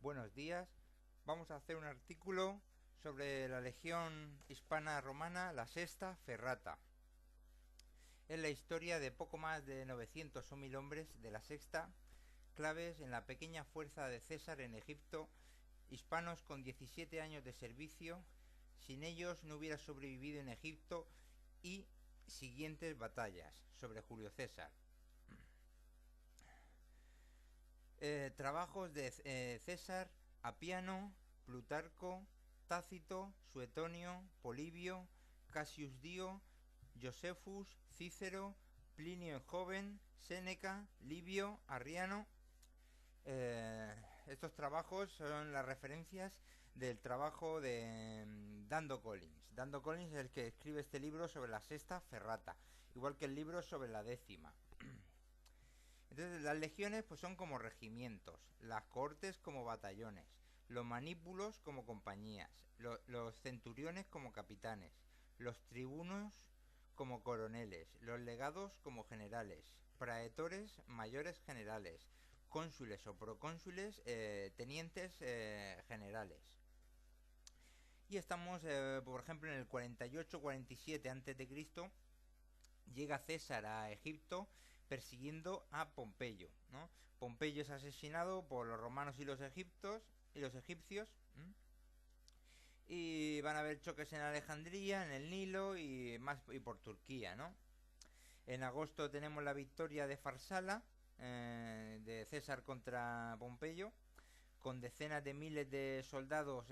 Buenos días. Vamos a hacer un artículo sobre la legión hispana romana, la sexta Ferrata. Es la historia de poco más de 900 o 1000 hombres de la sexta, claves en la pequeña fuerza de César en Egipto, hispanos con 17 años de servicio. Sin ellos no hubiera sobrevivido en Egipto y siguientes batallas sobre Julio César. Trabajos de César, Apiano, Plutarco, Tácito, Suetonio, Polibio, Cassius Dio, Josephus, Cícero, Plinio el Joven, Séneca, Livio, Arriano. Estos trabajos son las referencias del trabajo de Dando Collins. Dando Collins es el que escribe este libro sobre la sexta Ferrata, igual que el libro sobre la décima. Entonces las legiones pues son como regimientos, las cohortes como batallones, los manípulos como compañías, los centuriones como capitanes, los tribunos como coroneles, los legados como generales, praetores mayores generales, cónsules o procónsules tenientes generales. Y estamos, por ejemplo, en el 48-47 a.C. llega César a Egipto persiguiendo a Pompeyo, ¿no? Pompeyo es asesinado por los romanos y los egipcios. Y van a haber choques en Alejandría, en el Nilo y por Turquía, ¿no? En agosto tenemos la victoria de Farsala, de César contra Pompeyo, con decenas de miles de soldados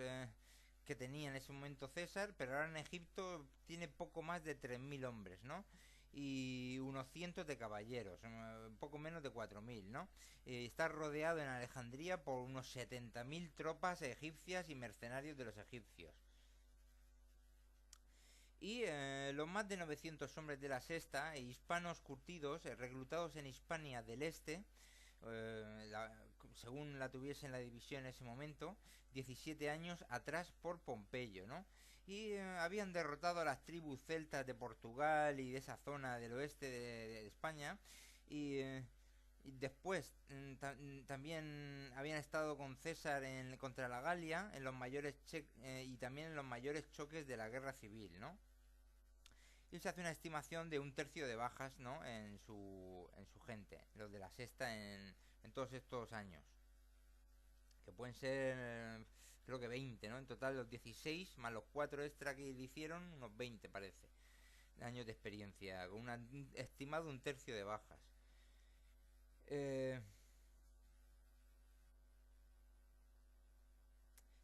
que tenía en ese momento César, pero ahora en Egipto tiene poco más de 3000 hombres, ¿no? Y unos cientos de caballeros, poco menos de 4000, ¿no? Está rodeado en Alejandría por unos 70.000 tropas egipcias y mercenarios de los egipcios. Y los más de 900 hombres de la sexta, hispanos curtidos, reclutados en Hispania del Este, según la tuviese en la división en ese momento, 17 años atrás por Pompeyo, ¿no? Y habían derrotado a las tribus celtas de Portugal y de esa zona del oeste de España. Y después también habían estado con César contra la Galia en los mayores y también en los mayores choques de la guerra civil, ¿no? Y se hace una estimación de un tercio de bajas, ¿no? En su gente, los de la sexta en todos estos años. Que pueden ser, creo que 20, ¿no? En total los 16, más los 4 extra que le hicieron, unos 20 parece. Años de experiencia, con estimado un tercio de bajas.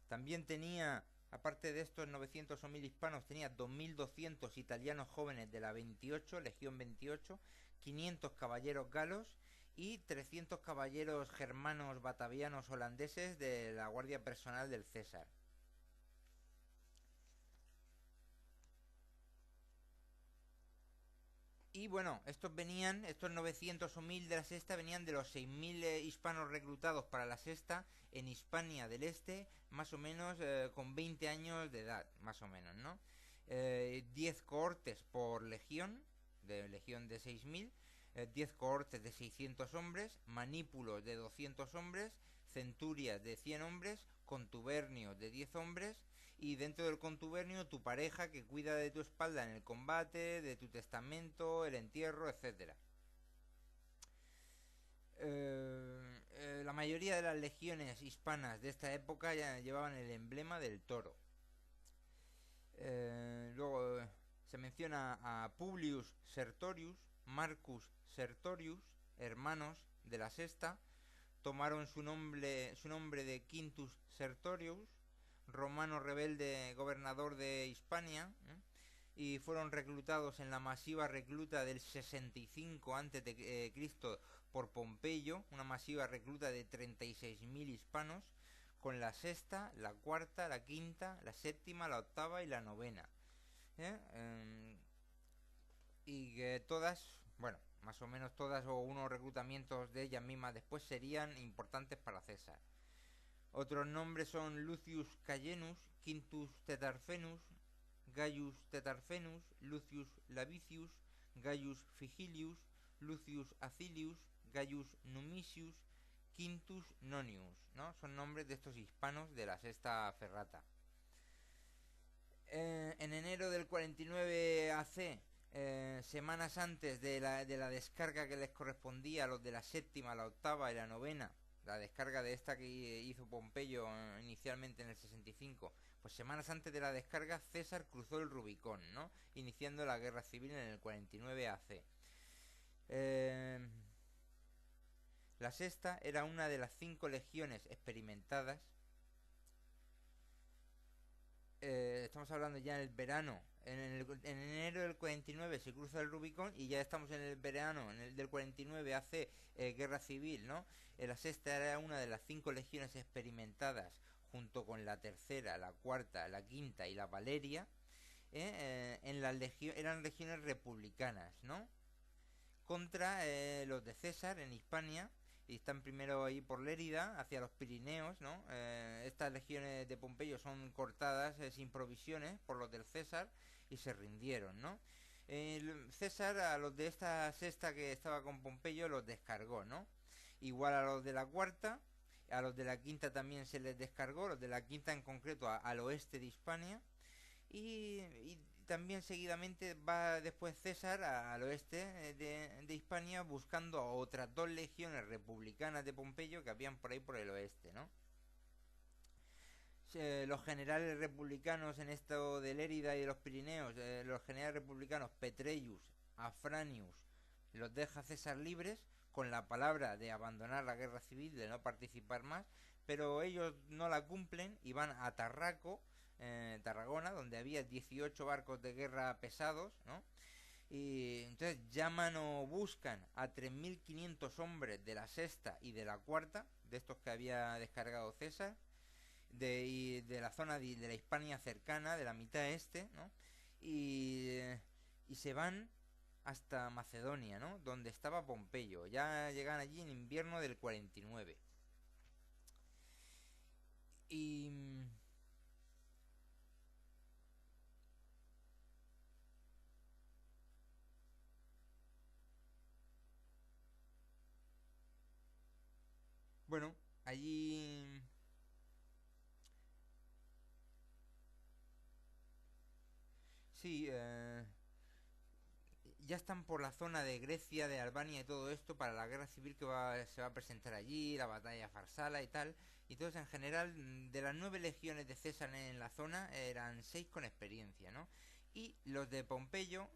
También tenía, aparte de estos 900 o 1000 hispanos, tenía 2200 italianos jóvenes de la 28, Legión 28, 500 caballeros galos y 300 caballeros germanos batavianos holandeses de la guardia personal del César. Y bueno, estos 900 o 1000 de la sexta venían de los 6000 hispanos reclutados para la sexta en Hispania del Este, más o menos con 20 años de edad, más o menos, ¿no? 10 cohortes por legión de 6000, 10 cohortes de 600 hombres, manípulos de 200 hombres, centurias de 100 hombres, contubernios de 10 hombres y dentro del contubernio tu pareja que cuida de tu espalda en el combate, de tu testamento, el entierro, etcétera. La mayoría de las legiones hispanas de esta época ya llevaban el emblema del toro. Luego se menciona a Publius Sertorius, Marcus Sertorius, hermanos de la sexta, tomaron su nombre de Quintus Sertorius, romano rebelde gobernador de Hispania, y fueron reclutados en la masiva recluta del 65 a.C. por Pompeyo, una masiva recluta de 36.000 hispanos, con la sexta, la cuarta, la quinta, la séptima, la octava y la novena. Y que todas, bueno, más o menos todas o unos reclutamientos de ellas mismas después serían importantes para César. Otros nombres son Lucius Callenus, Quintus Tetarfenus, Gaius Tetarfenus, Lucius Lavicius, Gaius Figilius, Lucius Acilius, Gaius Numisius, Quintus Nonius, ¿no? Son nombres de estos hispanos de la sexta ferrata. En enero del 49 AC, semanas antes de la descarga que les correspondía a los de la séptima, la octava y la novena, la descarga de esta que hizo Pompeyo inicialmente en el 65, pues semanas antes de la descarga César cruzó el Rubicón, ¿no? Iniciando la guerra civil en el 49 AC. La sexta era una de las 5 legiones experimentadas. Estamos hablando ya en el verano. En enero del 49 se cruza el Rubicón y ya estamos en el verano del 49 hace guerra civil, ¿no? La sexta era una de las 5 legiones experimentadas junto con la tercera, la cuarta, la quinta y la Valeria. Eran legiones republicanas, ¿no? Contra los de César en Hispania. Y están primero ahí por Lérida, hacia los Pirineos, ¿no? Estas legiones de Pompeyo son cortadas sin provisiones por los del César y se rindieron, ¿no? César a los de esta sexta que estaba con Pompeyo los descargó, ¿no? Igual a los de la cuarta, a los de la quinta también se les descargó, los de la quinta en concreto al oeste de Hispania. Y también seguidamente va después César al oeste de Hispania buscando a otras 2 legiones republicanas de Pompeyo que habían por ahí por el oeste, ¿no? Los generales republicanos en esto de Lérida y de los Pirineos, los generales republicanos Petreius, Afranius, los deja César libres con la palabra de abandonar la guerra civil, de no participar más, pero ellos no la cumplen y van a Tarragona, donde había 18 barcos de guerra pesados, ¿no? Y entonces llaman o buscan a 3.500 hombres de la sexta y de la cuarta, de estos que había descargado César, de la zona de la Hispania cercana, de la mitad este, ¿no? Y se van hasta Macedonia, ¿no? Donde estaba Pompeyo. Ya llegan allí en invierno del 49. Y bueno, allí sí, ya están por la zona de Grecia, de Albania y todo esto para la guerra civil que se va a presentar allí, la batalla de Farsala y tal. Y entonces en general de las 9 legiones de César en la zona eran 6 con experiencia, ¿no? Y los de Pompeyo,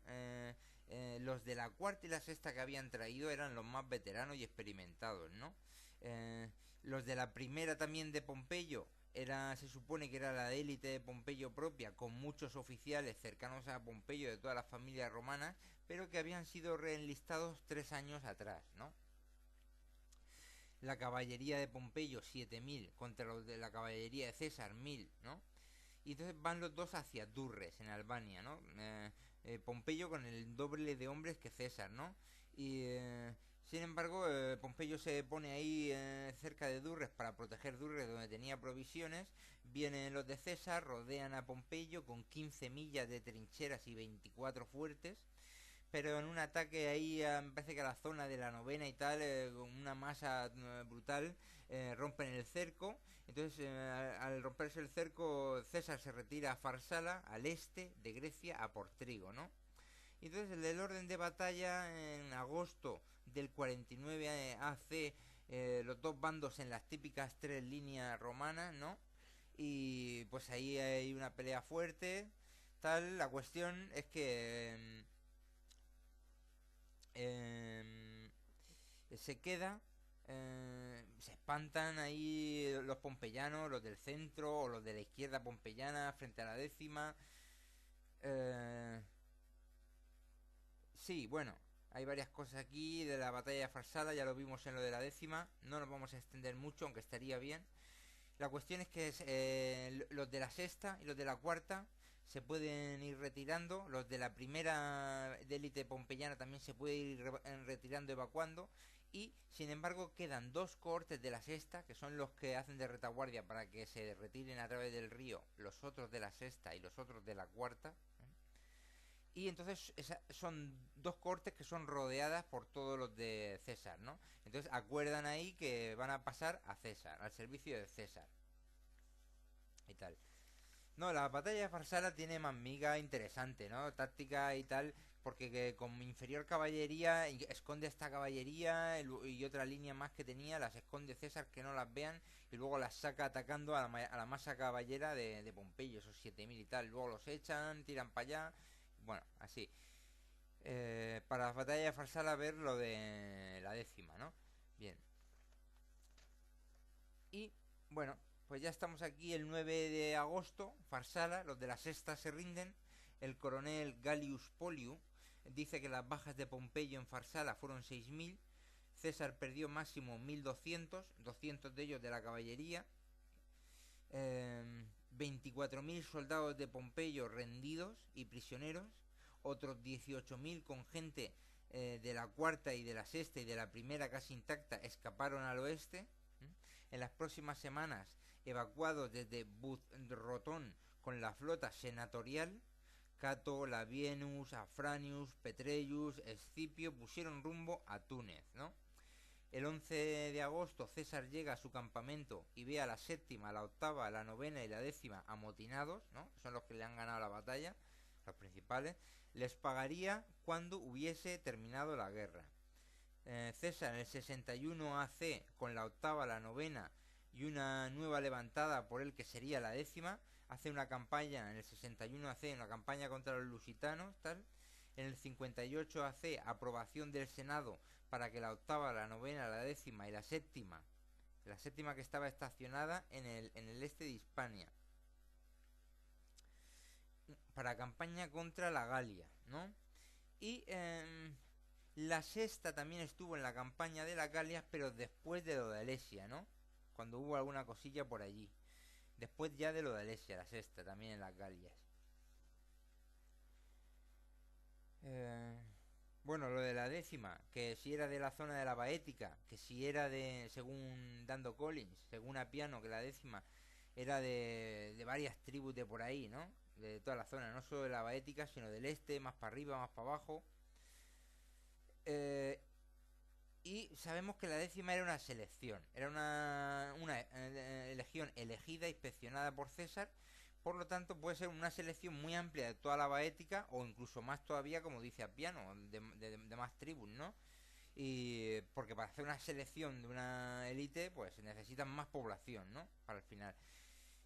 los de la cuarta y la sexta que habían traído eran los más veteranos y experimentados, ¿no? Los de la primera también de Pompeyo se supone que era la élite de Pompeyo propia, con muchos oficiales cercanos a Pompeyo de todas las familias romanas, pero que habían sido reenlistados 3 años atrás, ¿no? La caballería de Pompeyo 7.000 contra los de la caballería de César 1.000, ¿no? Y entonces van los dos hacia Durres, en Albania, ¿no? Pompeyo con el doble de hombres que César, ¿no? Y sin embargo, Pompeyo se pone ahí cerca de Durres para proteger Durres, donde tenía provisiones. Vienen los de César, rodean a Pompeyo con 15 millas de trincheras y 24 fuertes. Pero en un ataque ahí, me parece que a la zona de la novena y tal, con una masa brutal, rompen el cerco. Entonces, al romperse el cerco, César se retira a Farsala, al este de Grecia, a por trigo, ¿no? Y entonces el orden de batalla en agosto del 49 AC, los dos bandos en las típicas 3 líneas romanas, ¿no? Y pues ahí hay una pelea fuerte, tal. La cuestión es que se queda, se espantan ahí los pompeyanos, los del centro o los de la izquierda pompeyana frente a la décima. Sí, bueno, hay varias cosas aquí de la batalla de Farsala, ya lo vimos en lo de la décima, no nos vamos a extender mucho, aunque estaría bien. La cuestión es que los de la sexta y los de la cuarta se pueden ir retirando, los de la primera de élite pompeyana también se puede ir retirando, evacuando, y sin embargo quedan 2 cohortes de la sexta, que son los que hacen de retaguardia para que se retiren a través del río los otros de la sexta y los otros de la cuarta, Y entonces son dos cortes que son rodeadas por todos los de César, ¿no? Entonces acuerdan ahí que van a pasar a César, al servicio de César y tal. No, la batalla de Farsala tiene más miga interesante, ¿no? Táctica y tal, porque con inferior caballería esconde esta caballería y otra línea más que tenía, las esconde César que no las vean y luego las saca atacando a la masa caballera de Pompeyo, esos 7000 y tal. Luego los echan, tiran para allá, bueno, así. Para la batalla de Farsala ver lo de la décima, ¿no? Bien. Y bueno, pues ya estamos aquí el 9 de agosto, Farsala, los de la sexta se rinden. El coronel Gallius Poliu dice que las bajas de Pompeyo en Farsala fueron 6000. César perdió máximo 1200, 200 de ellos de la caballería. 24.000 soldados de Pompeyo rendidos y prisioneros. Otros 18.000 con gente de la cuarta y de la sexta y de la primera casi intacta escaparon al oeste. En las próximas semanas, evacuados desde Budrotón con la flota senatorial, Cato, Labienus, Afranius, Petreius, Escipio pusieron rumbo a Túnez, ¿no? El 11 de agosto César llega a su campamento y ve a la séptima, la octava, la novena y la décima amotinados, ¿no? Son los que le han ganado la batalla, los principales. Les pagaría cuando hubiese terminado la guerra. César en el 61 AC con la octava, la novena y una nueva levantada por él que sería la décima, hace una campaña en el 61 AC, una campaña contra los lusitanos, tal. En el 58 AC, aprobación del Senado para que la octava, la novena, la décima y la séptima que estaba estacionada en el este de Hispania, para campaña contra la Galia, ¿no? Y la sexta también estuvo en la campaña de la Galia, pero después de lo de Alesia, ¿no? Cuando hubo alguna cosilla por allí. Después ya de lo de Alesia, la sexta también en las Galias. Bueno, lo de la décima, que si era de la zona de la Baética, que si era de, según Dando Collins, según Apiano, que la décima era de varias tribus de por ahí, ¿no? De toda la zona, no solo de la Baética, sino del este, más para arriba, más para abajo. Y sabemos que la décima era una selección, era una legión elegida, inspeccionada por César, por lo tanto puede ser una selección muy amplia de toda la Baética, o incluso más todavía, como dice Apiano, de más tribus, ¿no? Y porque para hacer una selección de una élite, pues se necesitan más población, ¿no? Para el final.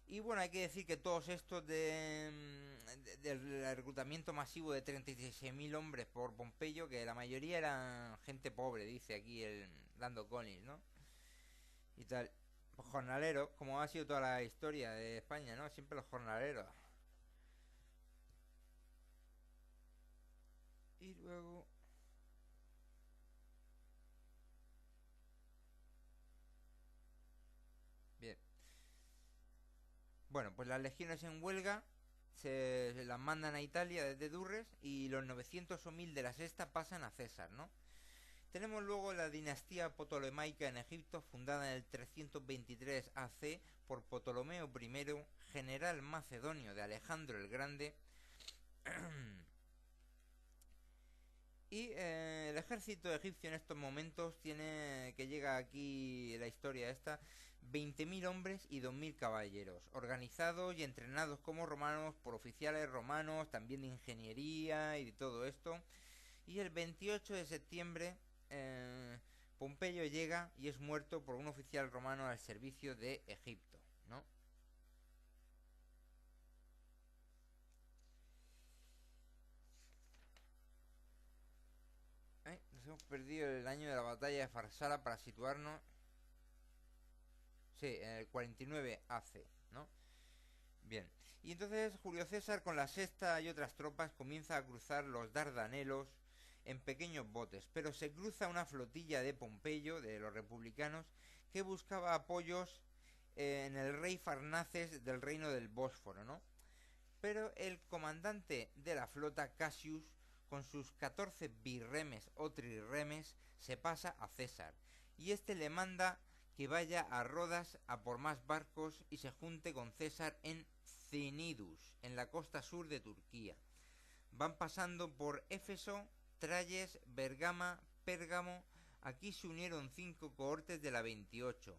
Y bueno, hay que decir que todos estos del reclutamiento masivo de 36.000 hombres por Pompeyo, que la mayoría eran gente pobre, dice aquí el Dando Collins, ¿no? Y tal. Pues jornaleros, como ha sido toda la historia de España, ¿no? Siempre los jornaleros. Y luego... Bien. Bueno, pues las legiones en huelga se las mandan a Italia desde Durres y los 900 o 1000 de la sexta pasan a César, ¿no? Tenemos luego la dinastía ptolemaica en Egipto, fundada en el 323 AC por Ptolomeo I, general macedonio de Alejandro el Grande. Y el ejército egipcio en estos momentos tiene, que llega aquí la historia esta, 20.000 hombres y 2.000 caballeros, organizados y entrenados como romanos por oficiales romanos, también de ingeniería y de todo esto. Y el 28 de septiembre Pompeyo llega y es muerto por un oficial romano al servicio de Egipto, ¿no? Nos hemos perdido el año de la batalla de Farsala para situarnos. Sí, en el 49 AC, ¿no? Bien. Y entonces Julio César con la sexta y otras tropas comienza a cruzar los Dardanelos en pequeños botes, pero se cruza una flotilla de Pompeyo, de los republicanos, que buscaba apoyos en el rey Farnaces del reino del Bósforo, ¿no? Pero el comandante de la flota, Cassius, con sus 14 birremes o trirremes, se pasa a César, y este le manda que vaya a Rodas a por más barcos y se junte con César en Cnidus, en la costa sur de Turquía. Van pasando por Éfeso, Tralles, Bergama, Pérgamo. Aquí se unieron 5 cohortes de la 28.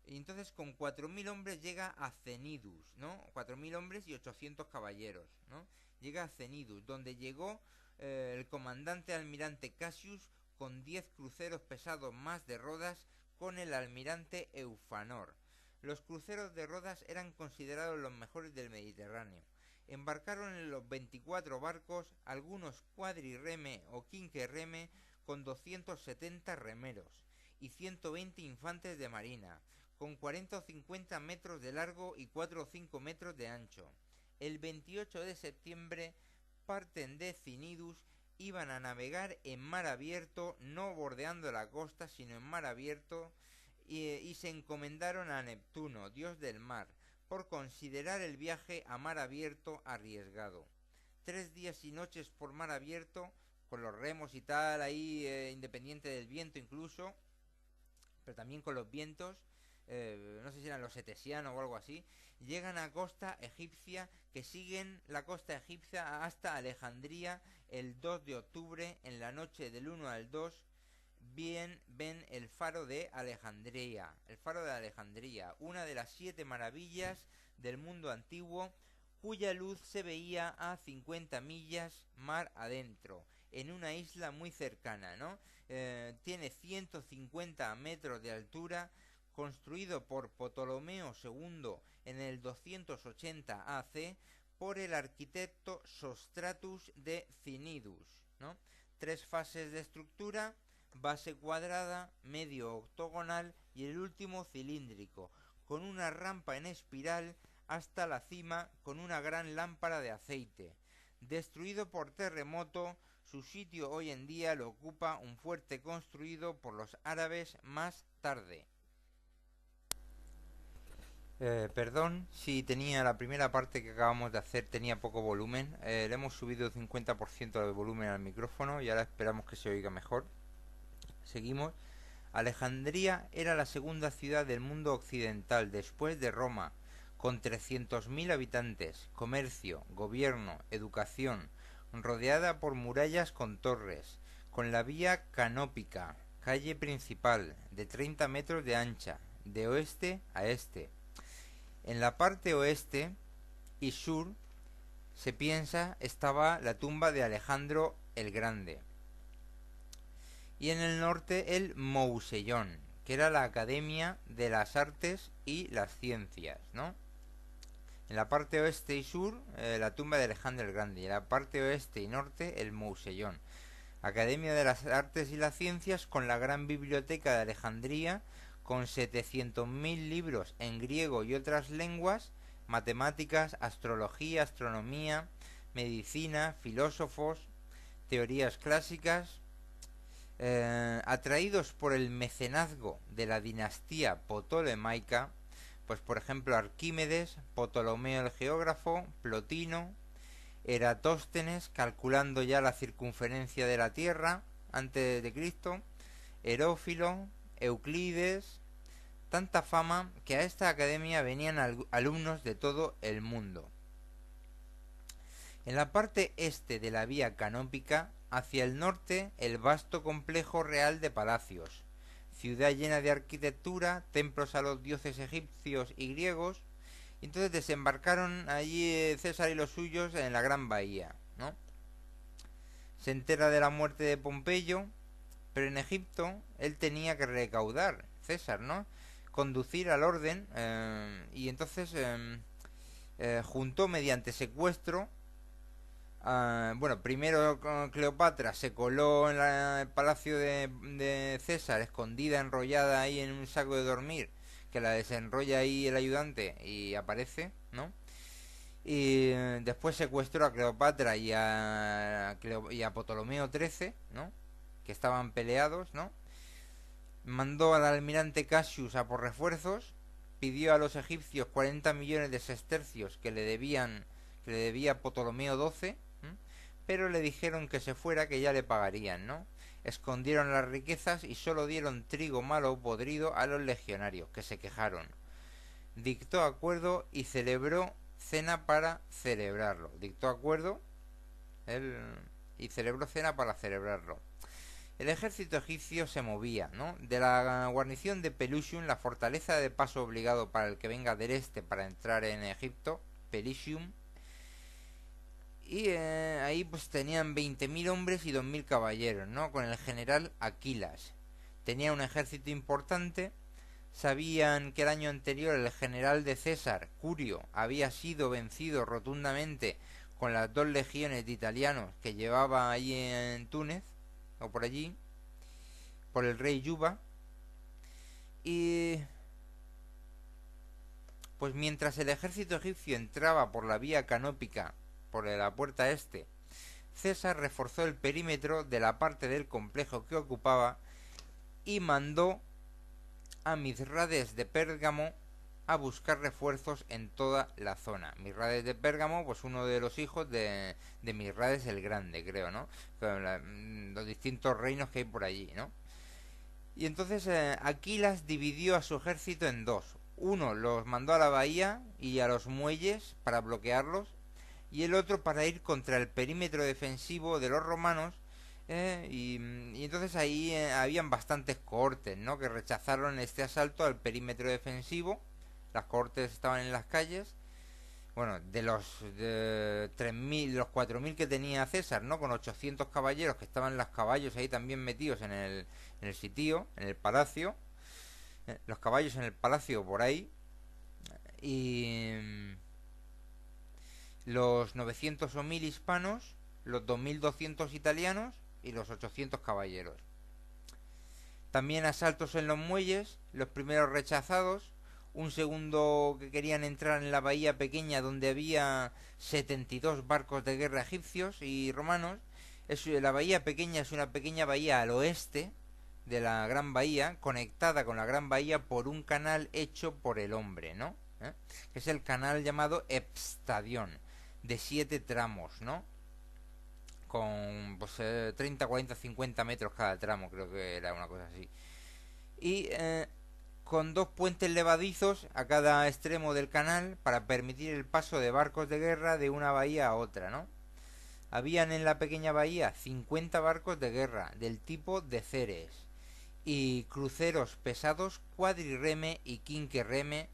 Y entonces con 4.000 hombres llega a Cenidus, ¿no? 4.000 hombres y 800 caballeros, ¿no? Llega a Cenidus, donde llegó el comandante almirante Cassius con 10 cruceros pesados más de Rodas con el almirante Eufanor. Los cruceros de Rodas eran considerados los mejores del Mediterráneo. Embarcaron en los 24 barcos, algunos cuadrireme o quinquerreme, con 270 remeros y 120 infantes de marina, con 40 o 50 metros de largo y 4 o 5 metros de ancho. El 28 de septiembre parten de Cinidus, iban a navegar en mar abierto, no bordeando la costa, sino en mar abierto, y se encomendaron a Neptuno, dios del mar, por considerar el viaje a mar abierto arriesgado. 3 días y noches por mar abierto, con los remos y tal, ahí independiente del viento incluso, pero también con los vientos, no sé si eran los etesianos o algo así, llegan a costa egipcia, que siguen la costa egipcia hasta Alejandría. El 2 de octubre, en la noche del 1 al 2, ven el faro de Alejandría, una de las 7 maravillas del mundo antiguo, cuya luz se veía a 50 millas mar adentro, en una isla muy cercana, ¿no? Tiene 150 metros de altura, construido por Ptolomeo II en el 280 AC por el arquitecto Sostratus de Cinidus, ¿no? 3 fases de estructura: base cuadrada, medio octogonal y el último cilíndrico, con una rampa en espiral hasta la cima con una gran lámpara de aceite. Destruido por terremoto, su sitio hoy en día lo ocupa un fuerte construido por los árabes más tarde. Perdón si tenía la primera parte que acabamos de hacer tenía poco volumen. Le hemos subido 50% de volumen al micrófono y ahora esperamos que se oiga mejor. Seguimos. Alejandría era la segunda ciudad del mundo occidental después de Roma, con 300.000 habitantes, comercio, gobierno, educación, rodeada por murallas con torres, con la vía canópica, calle principal, de 30 metros de ancha, de oeste a este. En la parte oeste y sur, se piensa, estaba la tumba de Alejandro el Grande. Y en el norte el Mousellón, que era la Academia de las Artes y las Ciencias, ¿no? En la parte oeste y sur, la tumba de Alejandro el Grande. Y en la parte oeste y norte, el Mousellón. Academia de las Artes y las Ciencias, con la gran biblioteca de Alejandría, con 700.000 libros en griego y otras lenguas, matemáticas, astrología, astronomía, medicina, filósofos, teorías clásicas. Atraídos por el mecenazgo de la dinastía ptolemaica, pues por ejemplo Arquímedes, Ptolomeo el geógrafo, Plotino, Eratóstenes, calculando ya la circunferencia de la Tierra antes de Cristo, Herófilo, Euclides, tanta fama que a esta academia venían alumnos de todo el mundo. En la parte este de la vía canópica, hacia el norte, el vasto complejo real de palacios, ciudad llena de arquitectura, templos a los dioses egipcios y griegos. Y entonces desembarcaron allí César y los suyos en la gran bahía, ¿no? Se entera de la muerte de Pompeyo, pero en Egipto él tenía que recaudar, César, ¿no? Conducir al orden, y entonces juntó mediante secuestro. Bueno, primero Cleopatra se coló en el palacio de César, escondida, enrollada ahí en un saco de dormir, que la desenrolla ahí el ayudante y aparece, ¿no? Y después secuestró a Cleopatra y a Ptolomeo XIII, ¿no? Que estaban peleados, ¿no? Mandó al almirante Cassius a por refuerzos, pidió a los egipcios 40 millones de sestercios que le debía Ptolomeo XII, pero le dijeron que se fuera, que ya le pagarían, ¿no? Escondieron las riquezas y solo dieron trigo malo o podrido a los legionarios, que se quejaron. Dictó acuerdo y celebró cena para celebrarlo. Dictó acuerdo él, y celebró cena para celebrarlo. El ejército egipcio se movía, ¿no? De la guarnición de Pelusium, la fortaleza de paso obligado para el que venga del este para entrar en Egipto, Pelusium, y ahí pues tenían 20.000 hombres y 2.000 caballeros, ¿no? Con el general Aquilas. Tenía un ejército importante. Sabían que el año anterior el general de César, Curio, había sido vencido rotundamente con las 2 legiones de italianos que llevaba allí en Túnez, o por allí, por el rey Yuba. Y pues mientras el ejército egipcio entraba por la vía canópica, por la puerta este, César reforzó el perímetro de la parte del complejo que ocupaba y mandó a Mithradates de Pérgamo a buscar refuerzos en toda la zona. Mithradates de Pérgamo, pues uno de los hijos de Mithradates el Grande, creo, ¿no? Los distintos reinos que hay por allí, ¿no? Y entonces Aquilas dividió a su ejército en 2. Uno los mandó a la bahía y a los muelles para bloquearlos, y el otro para ir contra el perímetro defensivo de los romanos. Y entonces ahí habían bastantes cohortes, ¿no? Que rechazaron este asalto al perímetro defensivo. Las cohortes estaban en las calles. Bueno, de los 3.000, los 4.000 que tenía César, ¿no? Con 800 caballeros, que estaban los caballos ahí también metidos en el sitio, en el palacio. Los caballos en el palacio por ahí. Y los 900 o 1.000 hispanos, los 2.200 italianos y los 800 caballeros. También asaltos en los muelles, los primeros rechazados, un segundo que querían entrar en la bahía pequeña donde había 72 barcos de guerra egipcios y romanos. La bahía pequeña es una pequeña bahía al oeste de la gran bahía, conectada con la gran bahía por un canal hecho por el hombre, ¿no? Que es el canal llamado Epstadión, de 7 tramos, ¿no? Con pues 30, 40, 50 metros cada tramo, creo que era una cosa así. Y con 2 puentes levadizos a cada extremo del canal para permitir el paso de barcos de guerra de una bahía a otra, ¿no? Habían en la pequeña bahía 50 barcos de guerra del tipo de Ceres y cruceros pesados cuadrireme y quinquerreme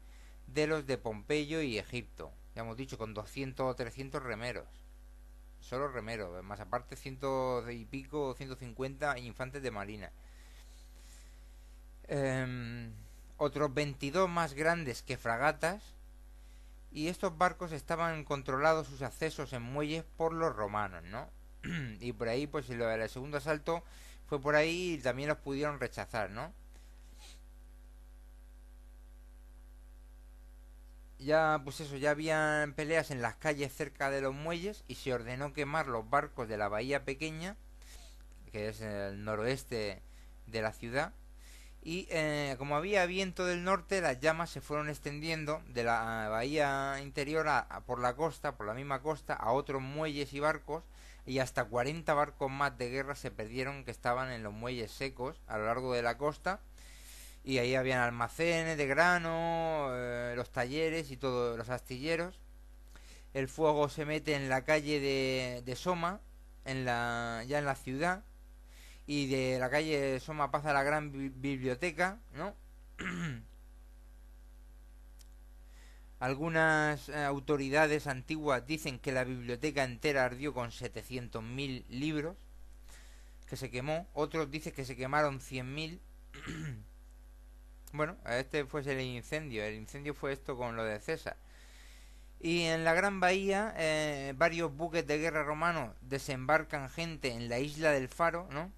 de los de Pompeyo y Egipto. Ya hemos dicho, con 200 o 300 remeros. Solo remeros, más aparte 100 y pico, 150 infantes de marina. Otros 22 más grandes que fragatas. Y estos barcos estaban controlados sus accesos en muelles por los romanos, ¿no? Y por ahí, pues el segundo asalto fue por ahí y también los pudieron rechazar, ¿no? Ya, pues eso, ya habían peleas en las calles cerca de los muelles y se ordenó quemar los barcos de la bahía pequeña, que es el noroeste de la ciudad. Y como había viento del norte, las llamas se fueron extendiendo de la bahía interior por la costa, por la misma costa, a otros muelles y barcos, y hasta 40 barcos más de guerra se perdieron que estaban en los muelles secos a lo largo de la costa. Y ahí habían almacenes de grano, los talleres y todos los astilleros. El fuego se mete en la calle de Soma, ya en la ciudad. Y de la calle de Soma pasa a la gran biblioteca, ¿no? Algunas autoridades antiguas dicen que la biblioteca entera ardió con 700.000 libros, que se quemó. Otros dicen que se quemaron 100.000. Bueno, este fue el incendio. El incendio fue esto con lo de César. Y en la Gran Bahía, varios buques de guerra romanos desembarcan gente en la isla del Faro, ¿no?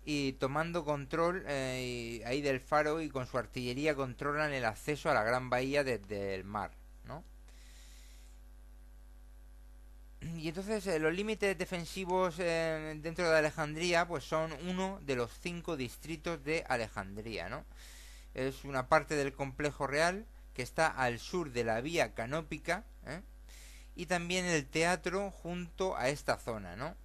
Y tomando control ahí del Faro y con su artillería controlan el acceso a la Gran Bahía desde el mar, ¿no? Y entonces los límites defensivos dentro de Alejandría pues son uno de los 5 distritos de Alejandría, ¿no? Es una parte del complejo real que está al sur de la vía canópica, y también el teatro junto a esta zona, ¿no?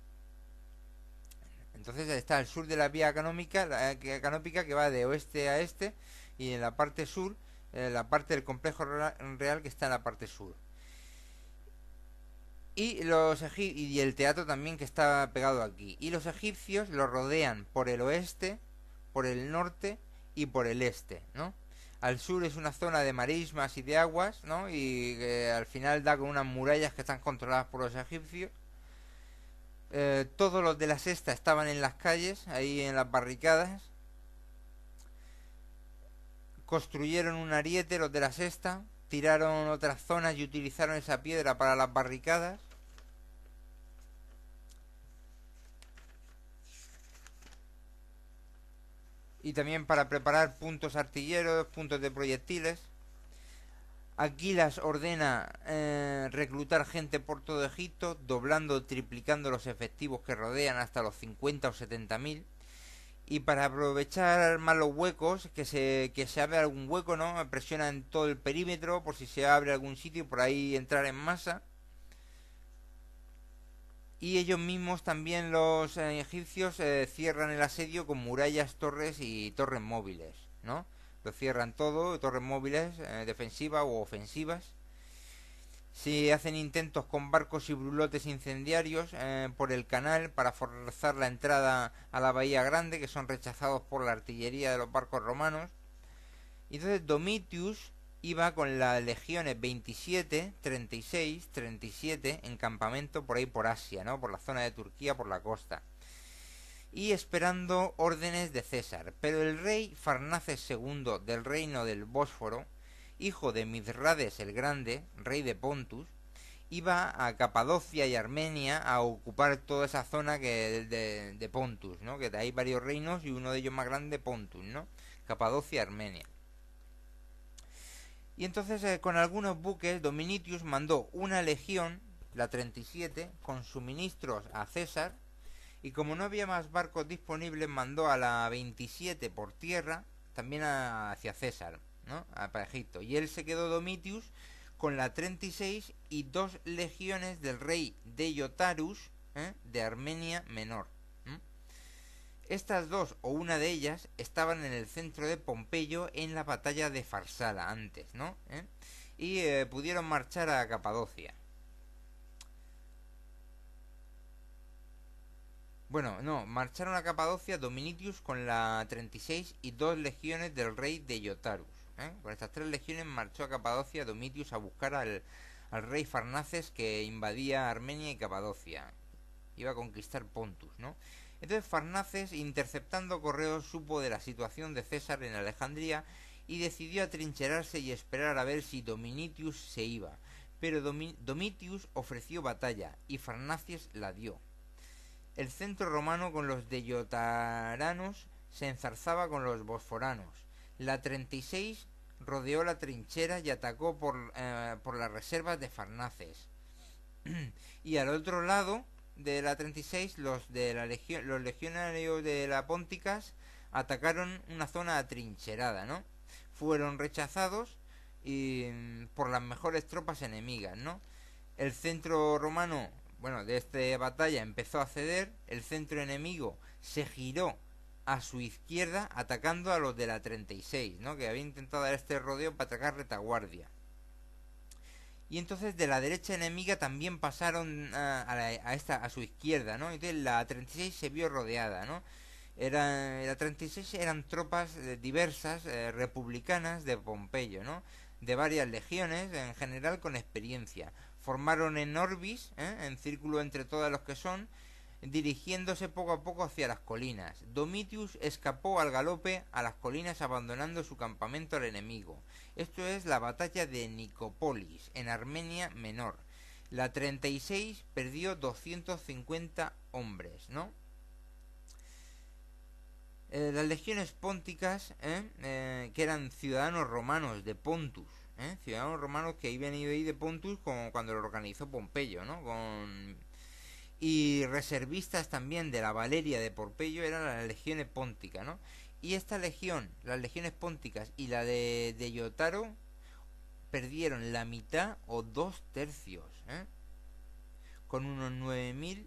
Entonces está al sur de la vía canópica que va de oeste a este, y en la parte sur, la parte del complejo real que está en la parte sur. Y el teatro también que está pegado aquí. Y los egipcios lo rodean por el oeste, por el norte y por el este, ¿no? Al sur es una zona de marismas y de aguas, ¿no? Y al final da con unas murallas que están controladas por los egipcios. Todos los de la sexta estaban en las calles, ahí en las barricadas. Construyeron un ariete los de la sexta, tiraron otras zonas y utilizaron esa piedra para las barricadas. Y también para preparar puntos artilleros, puntos de proyectiles. Aquilas ordena reclutar gente por todo Egipto, doblando o triplicando los efectivos que rodean hasta los 50 o 70.000. Y para aprovechar más los huecos, que se abre algún hueco, ¿no? Presiona en todo el perímetro por si se abre algún sitio y por ahí entrar en masa. Y ellos mismos también los egipcios cierran el asedio con murallas, torres y torres móviles, ¿no? Lo cierran todo, torres móviles, defensivas o ofensivas. Se hacen intentos con barcos y brulotes incendiarios por el canal para forzar la entrada a la bahía grande, que son rechazados por la artillería de los barcos romanos. Y entonces Domitius iba con las legiones 27, 36, 37 en campamento por ahí por Asia, ¿no? Por la zona de Turquía, por la costa. Y esperando órdenes de César. Pero el rey Farnaces II del reino del Bósforo, hijo de Mithradates el Grande, rey de Pontus, iba a Capadocia y Armenia a ocupar toda esa zona de Pontus, ¿no? Que hay varios reinos y uno de ellos más grande, Pontus, ¿no? Capadocia y Armenia. Y entonces con algunos buques Dominitius mandó una legión, la 37, con suministros a César, y como no había más barcos disponibles mandó a la 27 por tierra también hacia César, ¿no? Para Egipto. Y él se quedó Domitius con la 36 y dos legiones del rey Deiotarus de Armenia Menor. Estas dos o una de ellas estaban en el centro de Pompeyo en la batalla de Farsala antes, ¿no? Y pudieron marchar a Capadocia. Bueno, no, marcharon a Capadocia Dominitius con la 36 y dos legiones del rey Deiotarus. Con estas tres legiones marchó a Capadocia Domitius a buscar al rey Farnaces que invadía Armenia y Capadocia. Iba a conquistar Pontus, ¿no? Entonces Farnaces, interceptando correos, supo de la situación de César en Alejandría y decidió atrincherarse y esperar a ver si Dominitius se iba. Pero Domitius ofreció batalla y Farnaces la dio. El centro romano con los deyotaranos se enzarzaba con los bosforanos. La 36 rodeó la trinchera y atacó por las reservas de Farnaces. Y al otro lado de la 36 los legionarios de la Pónticas atacaron una zona atrincherada, ¿no? Fueron rechazados por las mejores tropas enemigas, ¿no? El centro romano, bueno, de esta batalla empezó a ceder, el centro enemigo se giró a su izquierda atacando a los de la 36, ¿no? Que había intentado dar este rodeo para atacar retaguardia. Y entonces de la derecha enemiga también pasaron a su izquierda, ¿no? Entonces la 36 se vio rodeada, ¿no? La 36 eran tropas diversas, republicanas de Pompeyo, ¿no? De varias legiones, en general con experiencia. Formaron en Orbis, en círculo entre todos los que son, dirigiéndose poco a poco hacia las colinas. Domitius escapó al galope a las colinas abandonando su campamento al enemigo. Esto es la batalla de Nicópolis, en Armenia Menor. La 36 perdió 250 hombres, ¿no? Las legiones pónticas, que eran ciudadanos romanos de Pontus, ciudadanos romanos que habían ido ahí de Pontus como cuando lo organizó Pompeyo, ¿no? Y reservistas también de la Valeria de Pompeyo eran las legiones pónticas, ¿no? Y esta legión, las legiones pónticas y la de Deiyotaro, perdieron la mitad o 2/3, con unos 9.000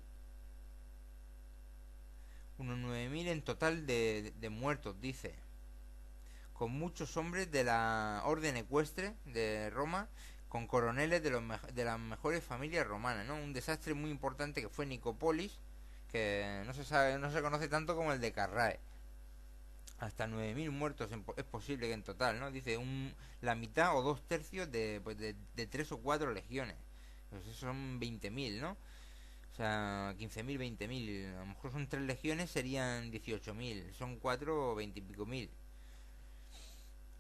en total de muertos, dice, con muchos hombres de la orden ecuestre de Roma, con coroneles de las mejores familias romanas, ¿no? Un desastre muy importante que fue Nicópolis, que no se sabe, no se conoce tanto como el de Carrae. Hasta 9.000 muertos es posible que en total, ¿no? Dice la mitad o 2/3 de 3 o 4 legiones. Pues eso son 20.000, ¿no? O sea, 15.000, 20.000. A lo mejor son 3 legiones, serían 18.000. Son 4 o 20 y pico mil.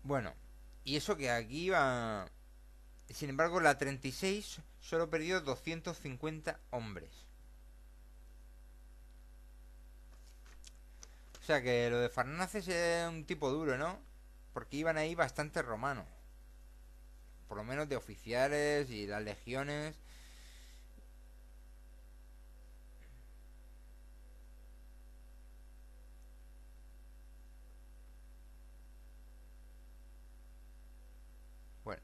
Bueno, y eso que aquí va. Sin embargo, la 36 solo perdió 250 hombres. O sea que lo de Farnaces es un tipo duro, ¿no? Porque iban ahí bastantes romanos. Por lo menos de oficiales y las legiones. Bueno.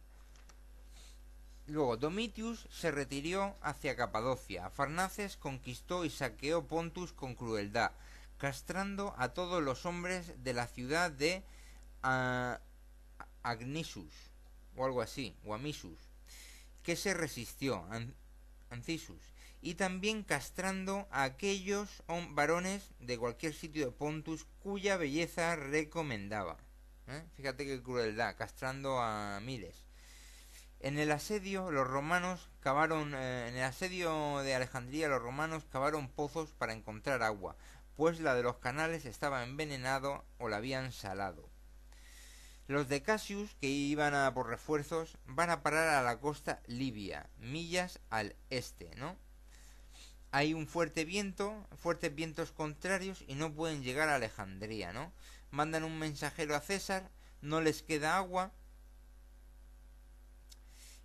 Luego Domitius se retiró hacia Capadocia. Farnaces conquistó y saqueó Pontus con crueldad, castrando a todos los hombres de la ciudad de Agnisus, o algo así, o Amisus, que se resistió, Ancisus, y también castrando a aquellos varones de cualquier sitio de Pontus cuya belleza recomendaba. Fíjate qué crueldad, castrando a miles. En el asedio los romanos cavaron, en el asedio de Alejandría los romanos cavaron pozos para encontrar agua, pues la de los canales estaba envenenado o la habían salado. Los de Cassius, que iban a por refuerzos, van a parar a la costa libia, millas al este, ¿no? Hay un fuerte viento, fuertes vientos contrarios y no pueden llegar a Alejandría, ¿no? Mandan un mensajero a César, no les queda agua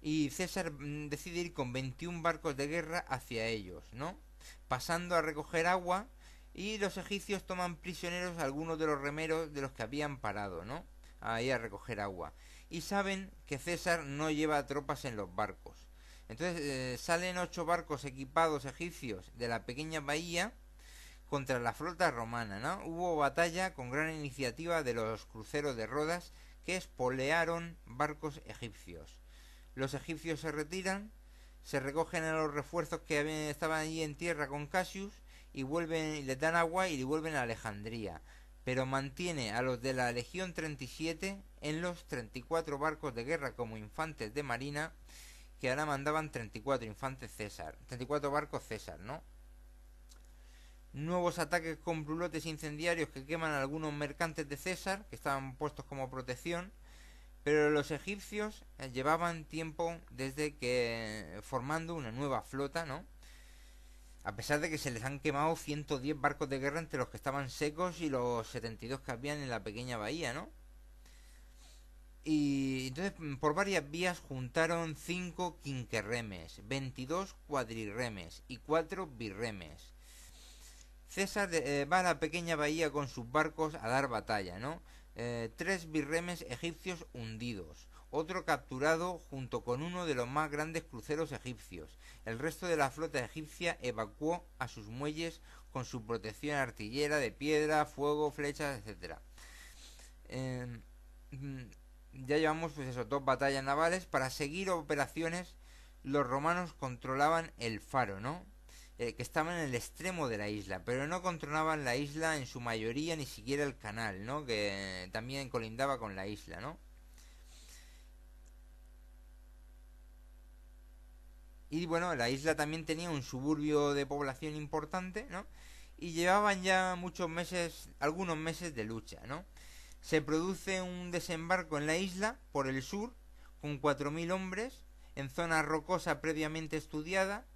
y César decide ir con 21 barcos de guerra hacia ellos, ¿no? Pasando a recoger agua y los egipcios toman prisioneros a algunos de los remeros de los que habían parado, ¿no? Ahí a recoger agua. Y saben que César no lleva tropas en los barcos. Entonces salen 8 barcos equipados egipcios de la pequeña bahía contra la flota romana, ¿no? Hubo batalla con gran iniciativa de los cruceros de Rodas que espolearon barcos egipcios. Los egipcios se retiran, se recogen a los refuerzos que estaban allí en tierra con Cassius y vuelven y les dan agua y vuelven a Alejandría, pero mantiene a los de la Legión 37 en los 34 barcos de guerra como infantes de marina, que ahora mandaban 34 infantes César, 34 barcos César, ¿no? Nuevos ataques con brulotes incendiarios que queman a algunos mercantes de César, que estaban puestos como protección, pero los egipcios llevaban tiempo desde que formando una nueva flota, ¿no? A pesar de que se les han quemado 110 barcos de guerra entre los que estaban secos y los 72 que habían en la pequeña bahía, ¿no? Y entonces por varias vías juntaron 5 quinquerremes, 22 cuadrirremes y 4 birremes. César va a la pequeña bahía con sus barcos a dar batalla, ¿no? 3 birremes egipcios hundidos, otro capturado junto con uno de los más grandes cruceros egipcios. El resto de la flota egipcia evacuó a sus muelles con su protección artillera de piedra, fuego, flechas, etcétera. Ya llevamos pues eso, 2 batallas navales. Para seguir operaciones, los romanos controlaban el faro, ¿no? Que estaba en el extremo de la isla, pero no controlaban la isla en su mayoría, ni siquiera el canal, ¿no? Que también colindaba con la isla, ¿no? Y bueno, la isla también tenía un suburbio de población importante, ¿no? Y llevaban ya muchos meses, algunos meses de lucha, ¿no? Se produce un desembarco en la isla por el sur con 4.000 hombres en zona rocosa previamente estudiada.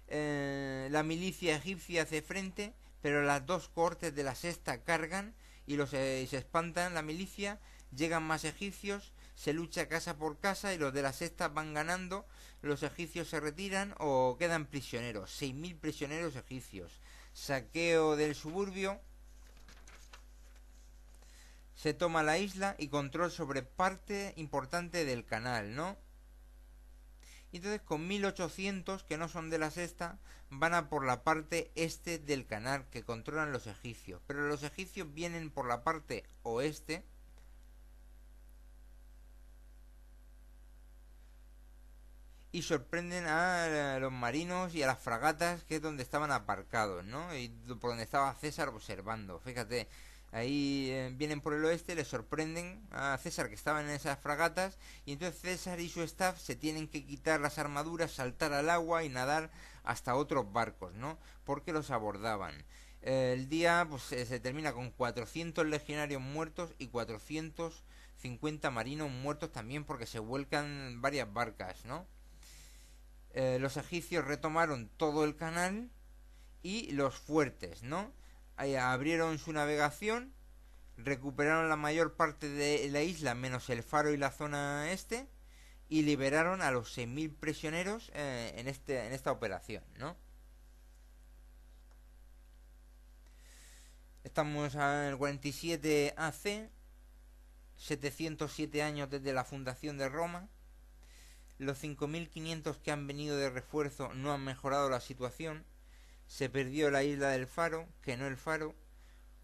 La milicia egipcia hace frente, pero las dos cohortes de la sexta cargan y se espantan la milicia, llegan más egipcios, se lucha casa por casa y los de la sexta van ganando, los egipcios se retiran o quedan prisioneros, 6.000 prisioneros egipcios, saqueo del suburbio, se toma la isla y control sobre parte importante del canal, ¿no? Y entonces con 1.800 que no son de la sexta van a por la parte este del canal que controlan los egipcios, pero los egipcios vienen por la parte oeste y sorprenden a los marinos y a las fragatas, que es donde estaban aparcados, ¿no? Y por donde estaba César observando. Fíjate, ahí vienen por el oeste, le sorprenden a César que estaban en esas fragatas, y entonces César y su staff se tienen que quitar las armaduras, saltar al agua y nadar hasta otros barcos, ¿no? Porque los abordaban. El día pues se termina con 400 legionarios muertos y 450 marinos muertos también, porque se vuelcan varias barcas, ¿no? Los egipcios retomaron todo el canal y los fuertes, ¿no? Ahí abrieron su navegación, recuperaron la mayor parte de la isla menos el faro y la zona este, y liberaron a los 6.000 prisioneros en esta operación, ¿no? Estamos en el 47 AC, 707 años desde la fundación de Roma. Los 5.500 que han venido de refuerzo no han mejorado la situación. Se perdió la isla del Faro, que no el Faro.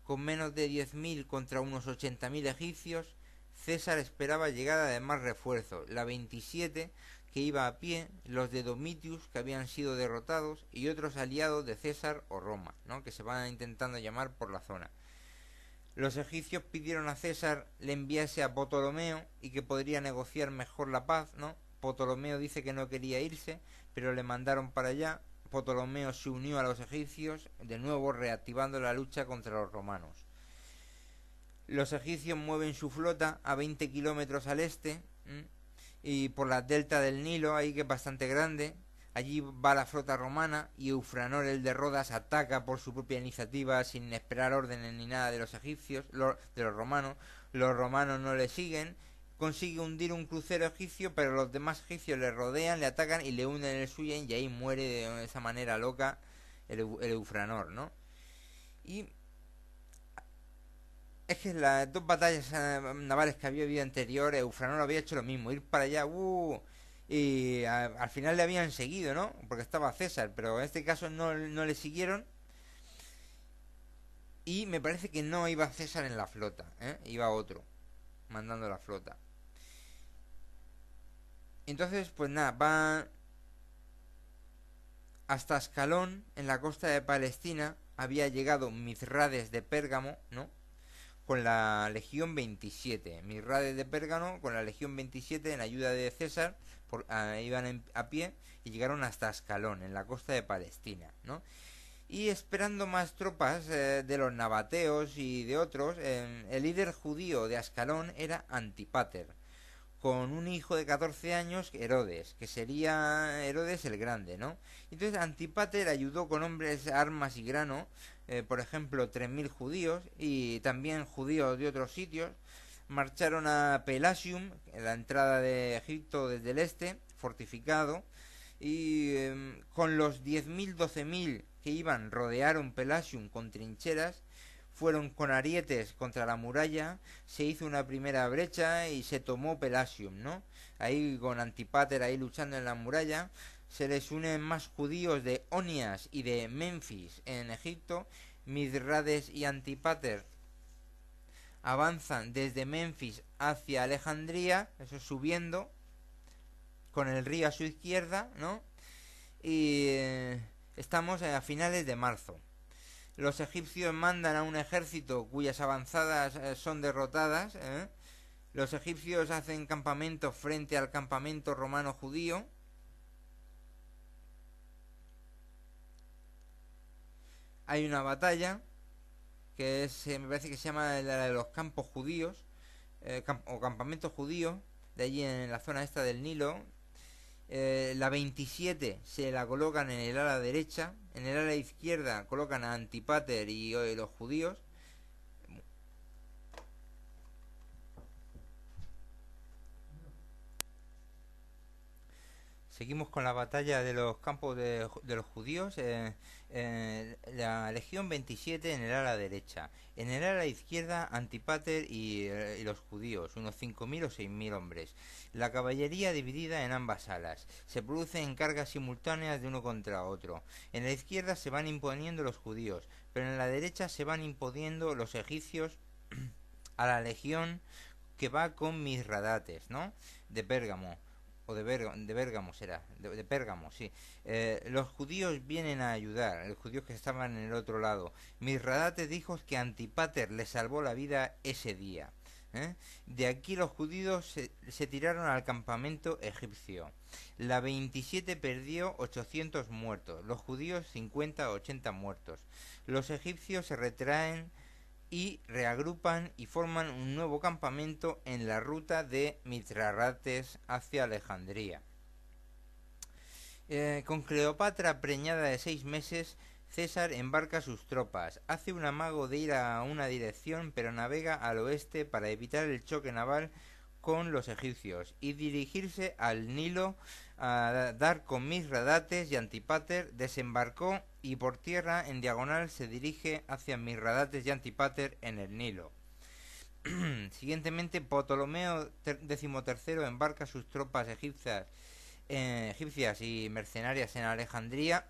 Con menos de 10.000 contra unos 80.000 egipcios, César esperaba llegada de más refuerzos. La 27, que iba a pie, los de Domitius, que habían sido derrotados, y otros aliados de César o Roma, ¿no? Que se van intentando llamar por la zona. Los egipcios pidieron a César le enviase a Ptolomeo y que podría negociar mejor la paz, ¿no? Ptolomeo dice que no quería irse, pero le mandaron para allá. Ptolomeo se unió a los egipcios, de nuevo reactivando la lucha contra los romanos. Los egipcios mueven su flota a 20 kilómetros al este, y por la delta del Nilo, ahí que es bastante grande. Allí va la flota romana y Eufranor, el de Rodas, ataca por su propia iniciativa sin esperar órdenes ni nada de los egipcios, de los romanos. Los romanos no le siguen. Consigue hundir un crucero egipcio, pero los demás egipcios le rodean, le atacan y le hunden el suyo, y ahí muere de esa manera loca el Eufranor, ¿no? Y es que en las dos batallas navales que había habido anterior, Eufranor había hecho lo mismo, ir para allá, y al final le habían seguido, ¿no? Porque estaba César, pero en este caso no le siguieron. Y me parece que no iba César en la flota, iba otro mandando la flota. Entonces, pues nada, va hasta Ascalón, en la costa de Palestina. Había llegado Mizrades de Pérgamo, ¿no? Con la Legión 27. Mizrades de Pérgamo con la Legión 27 en ayuda de César. Iban a pie y llegaron hasta Ascalón, en la costa de Palestina, ¿no? Y esperando más tropas de los nabateos y de otros, el líder judío de Ascalón era Antípater, con un hijo de 14 años, Herodes, que sería Herodes el Grande, ¿no? Entonces Antípater ayudó con hombres, armas y grano, por ejemplo 3.000 judíos y también judíos de otros sitios. Marcharon a Pelasium, en la entrada de Egipto desde el este, fortificado, y con los 10.000, 12.000 que iban, rodearon Pelasium con trincheras. Fueron con arietes contra la muralla, se hizo una primera brecha y se tomó Pelasium, ¿no? Ahí con Antípater ahí luchando en la muralla. Se les unen más judíos de Onias y de Memphis en Egipto. Mizrades y Antípater avanzan desde Memphis hacia Alejandría, eso subiendo, con el río a su izquierda, ¿no? Y estamos a finales de marzo. Los egipcios mandan a un ejército cuyas avanzadas son derrotadas. Los egipcios hacen campamento frente al campamento romano judío. Hay una batalla que me parece que se llama la de los campos judíos, o campamentos judíos, de allí en la zona esta del Nilo. La 27 se la colocan en el ala derecha, en el ala izquierda colocan a Antípater y los judíos. Seguimos con la batalla de los campos de los judíos. La Legión 27 en el ala derecha. En el ala izquierda, Antípater y los judíos, unos 5.000 o 6.000 hombres. La caballería dividida en ambas alas. Se producen cargas simultáneas de uno contra otro. En la izquierda se van imponiendo los judíos, pero en la derecha se van imponiendo los egipcios a la legión que va con Mizradates, ¿no? De Pérgamo. o de Bérgamo será, de Pérgamo, sí. Los judíos vienen a ayudar, los judíos que estaban en el otro lado. Mithradate dijo que Antípater le salvó la vida ese día. De aquí los judíos se tiraron al campamento egipcio. La 27 perdió 800 muertos, los judíos 50 o 80 muertos. Los egipcios se retraen y reagrupan y forman un nuevo campamento en la ruta de Mitrarates hacia Alejandría. Con Cleopatra preñada de 6 meses, César embarca sus tropas, hace un amago de ir a una dirección, pero navega al oeste para evitar el choque naval con los egipcios y dirigirse al Nilo a dar con Mithridates y Antípater. Desembarcó y por tierra en diagonal se dirige hacia Mithridates y Antípater en el Nilo. Siguientemente, Ptolomeo XIII embarca sus tropas egipcias y mercenarias en Alejandría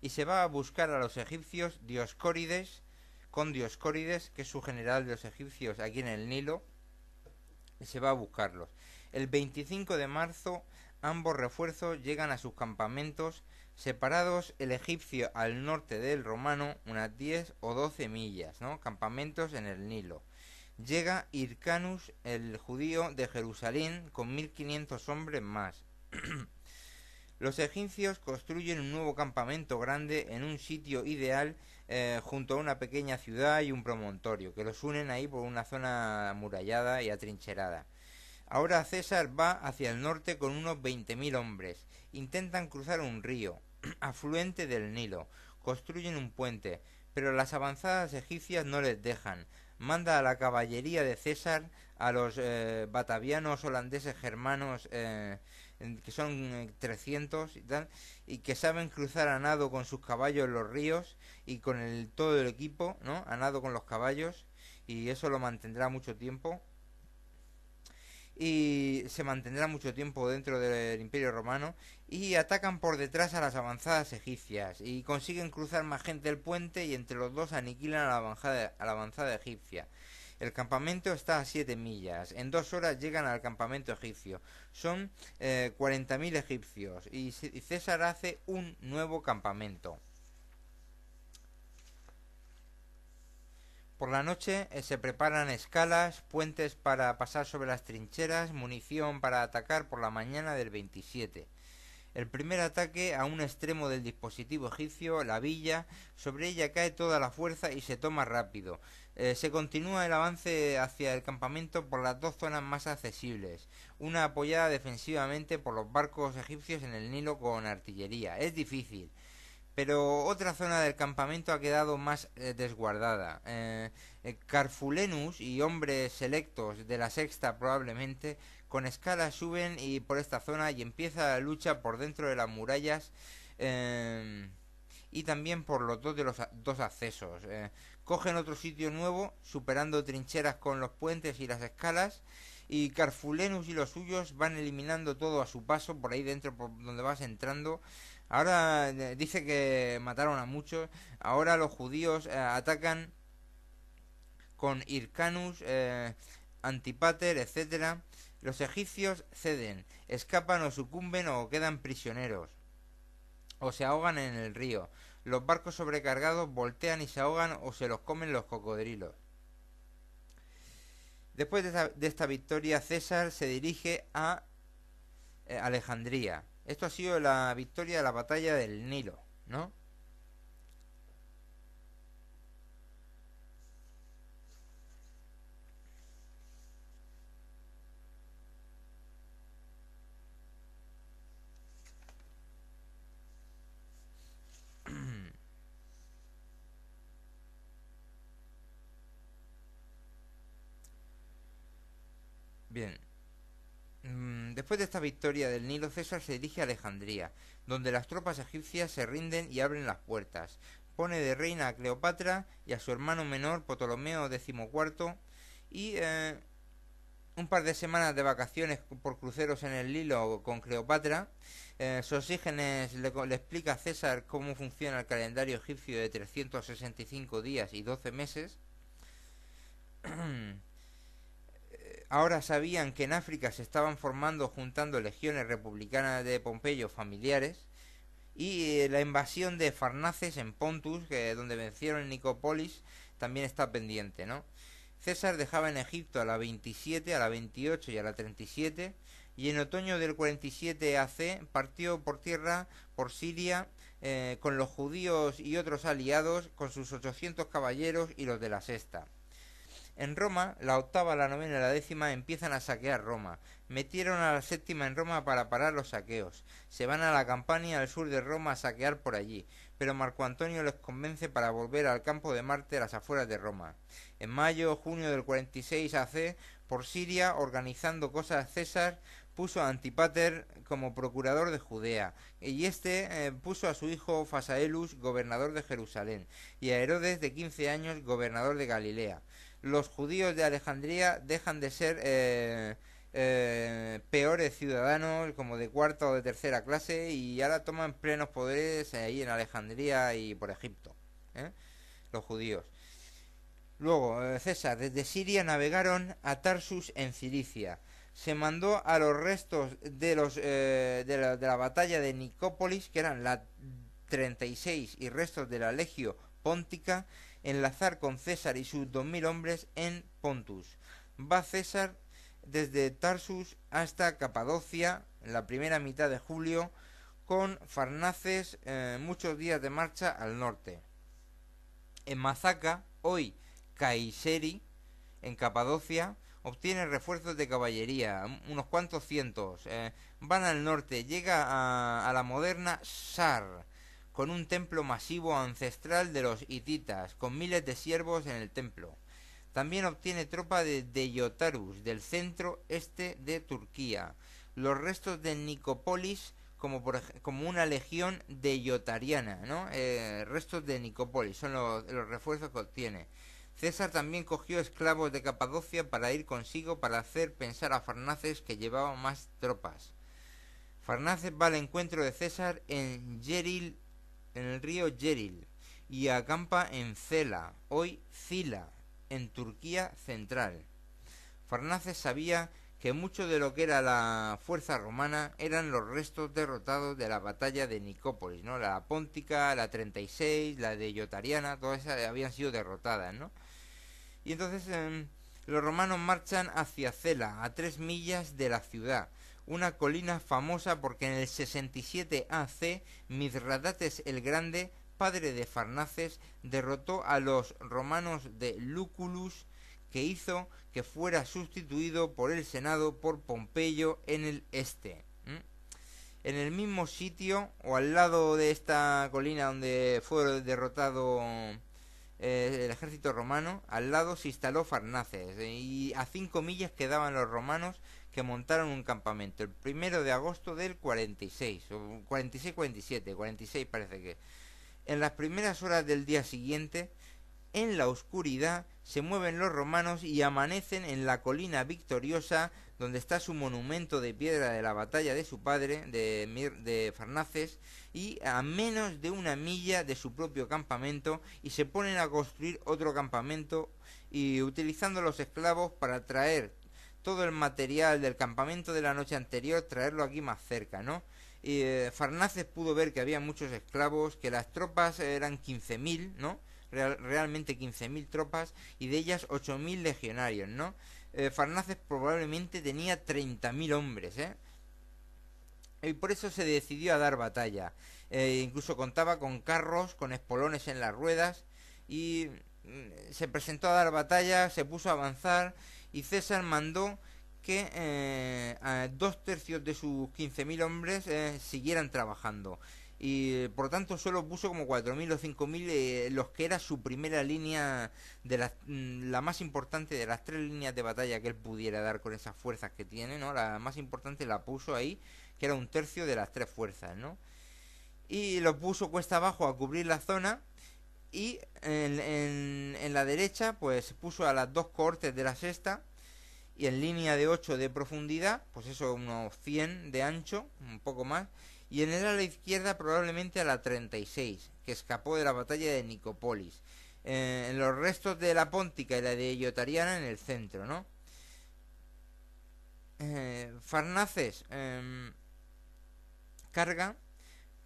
y se va a buscar a los egipcios con Dioscórides, que es su general de los egipcios aquí en el Nilo, y se va a buscarlos. El 25 de marzo ambos refuerzos llegan a sus campamentos, separados el egipcio al norte del romano unas 10 o 12 millas, ¿no? Campamentos en el Nilo. Llega Hircanus, el judío de Jerusalén, con 1500 hombres más. Los egipcios construyen un nuevo campamento grande en un sitio ideal junto a una pequeña ciudad y un promontorio, que los unen ahí por una zona amurallada y atrincherada. Ahora César va hacia el norte con unos 20.000 hombres. Intentan cruzar un río, afluente del Nilo. Construyen un puente, pero las avanzadas egipcias no les dejan. Manda a la caballería de César, a los batavianos holandeses germanos, que son 300 y tal, y que saben cruzar a nado con sus caballos los ríos y con todo el equipo, ¿no? A nado con los caballos, y eso lo mantendrá mucho tiempo. Y se mantendrá mucho tiempo dentro del Imperio Romano, y atacan por detrás a las avanzadas egipcias y consiguen cruzar más gente el puente, y entre los dos aniquilan a la avanzada egipcia. El campamento está a 7 millas. En 2 horas llegan al campamento egipcio. Son 40.000 egipcios y César hace un nuevo campamento. Por la noche se preparan escalas, puentes para pasar sobre las trincheras, munición para atacar por la mañana del 27. El primer ataque a un extremo del dispositivo egipcio, la villa, sobre ella cae toda la fuerza y se toma rápido. Se continúa el avance hacia el campamento por las dos zonas más accesibles, una apoyada defensivamente por los barcos egipcios en el Nilo con artillería. Es difícil, pero otra zona del campamento ha quedado más desguardada. Carfulenus y hombres selectos de la sexta probablemente con escalas suben y por esta zona y empieza la lucha por dentro de las murallas y también por los dos accesos. Cogen otro sitio nuevo, superando trincheras con los puentes y las escalas, y Carfulenus y los suyos van eliminando todo a su paso por ahí dentro, por donde vas entrando. Ahora dice que mataron a muchos. Ahora los judíos atacan con Hircanus, Antípater, etcétera. Los egipcios ceden, escapan o sucumben o quedan prisioneros, o se ahogan en el río. Los barcos sobrecargados voltean y se ahogan o se los comen los cocodrilos. Después de esta victoria, César se dirige a Alejandría. Esto ha sido la victoria de la batalla del Nilo, ¿no? Bien. Después de esta victoria del Nilo, César se dirige a Alejandría, donde las tropas egipcias se rinden y abren las puertas. Pone de reina a Cleopatra y a su hermano menor, Ptolomeo XIV, y un par de semanas de vacaciones por cruceros en el Nilo con Cleopatra. Sosígenes le explica a César cómo funciona el calendario egipcio de 365 días y 12 meses. ahora sabían que en África se estaban formando, juntando legiones republicanas de Pompeyo familiares, y la invasión de Farnaces en Pontus, donde vencieron en Nicópolis, también está pendiente, ¿no? César dejaba en Egipto a la 27, a la 28 y a la 37, y en otoño del 47 AC partió por tierra por Siria, con los judíos y otros aliados, con sus 800 caballeros y los de la sexta. En Roma, la octava, la novena y la décima empiezan a saquear Roma. Metieron a la séptima en Roma para parar los saqueos. Se van a la Campania al sur de Roma a saquear por allí, pero Marco Antonio les convence para volver al campo de Marte a las afueras de Roma. En mayo o junio del 46 AC, por Siria, organizando cosas César, puso a Antípater como procurador de Judea, y puso a su hijo Fasaelus gobernador de Jerusalén, y a Herodes de 15 años gobernador de Galilea. Los judíos de Alejandría dejan de ser peores ciudadanos, como de cuarta o de tercera clase, y ahora toman plenos poderes ahí en Alejandría y por Egipto, los judíos. Luego, César, desde Siria navegaron a Tarsus en Cilicia. Se mandó a los restos de la batalla de Nicópolis, que eran la 36, y restos de la Legio Póntica, enlazar con César y sus 2000 hombres en Pontus. Va César desde Tarsus hasta Capadocia en la primera mitad de julio, con Farnaces muchos días de marcha al norte. En Mazaca, hoy Kayseri, en Capadocia, obtiene refuerzos de caballería, unos cuantos cientos. Van al norte, llega a la moderna Sar, con un templo masivo ancestral de los hititas, con miles de siervos en el templo. También obtiene tropa de Deyotarus, del centro-este de Turquía. Los restos de Nicópolis, como una legión deyotariana, ¿no? Restos de Nicópolis, son los refuerzos que obtiene. César también cogió esclavos de Capadocia para ir consigo, para hacer pensar a Farnaces que llevaba más tropas. Farnaces va al encuentro de César en Yeril, en el río Yeril, y acampa en Cela, hoy Cila, en Turquía central. Farnaces sabía que mucho de lo que era la fuerza romana eran los restos derrotados de la batalla de Nicópolis, ¿no? La Póntica, la 36, la de Yotariana, todas esas habían sido derrotadas, ¿no? Y entonces los romanos marchan hacia Cela, a 3 millas de la ciudad, una colina famosa porque en el 67 AC Mithradates el Grande, padre de Farnaces, derrotó a los romanos de Lucullus, que hizo que fuera sustituido por el Senado por Pompeyo en el este. En el mismo sitio, o al lado de esta colina donde fue derrotado el ejército romano, al lado se instaló Farnaces, y a 5 millas quedaban los romanos, que montaron un campamento el 1 de agosto del 46, o 46-47, 46 parece que. En las primeras horas del día siguiente, en la oscuridad, se mueven los romanos y amanecen en la colina victoriosa, donde está su monumento de piedra de la batalla de su padre, de Farnaces, y a menos de 1 milla de su propio campamento, y se ponen a construir otro campamento, y utilizando los esclavos para traer todo el material del campamento de la noche anterior, traerlo aquí más cerca, ¿no? Y Farnaces pudo ver que había muchos esclavos, que las tropas eran 15.000, ¿no? Realmente 15.000 tropas, y de ellas 8.000 legionarios, ¿no? Farnaces probablemente tenía 30.000 hombres, y por eso se decidió a dar batalla. Incluso contaba con carros, con espolones en las ruedas, y se presentó a dar batalla, se puso a avanzar, y César mandó que a 2/3 de sus 15.000 hombres siguieran trabajando, y por tanto solo puso como 4.000 o 5.000 los que era su primera línea, de la más importante de las 3 líneas de batalla que él pudiera dar con esas fuerzas que tiene, ¿no? La más importante la puso ahí, que era 1/3 de las 3 fuerzas, ¿no? Y lo puso cuesta abajo a cubrir la zona, y en la derecha pues puso a las 2 cohortes de la sexta, y en línea de 8 de profundidad, pues eso, unos 100 de ancho, un poco más, y en el ala izquierda probablemente a la 36, que escapó de la batalla de Nicópolis. En los restos de la Póntica y la de Yotariana en el centro, ¿no? Farnaces carga.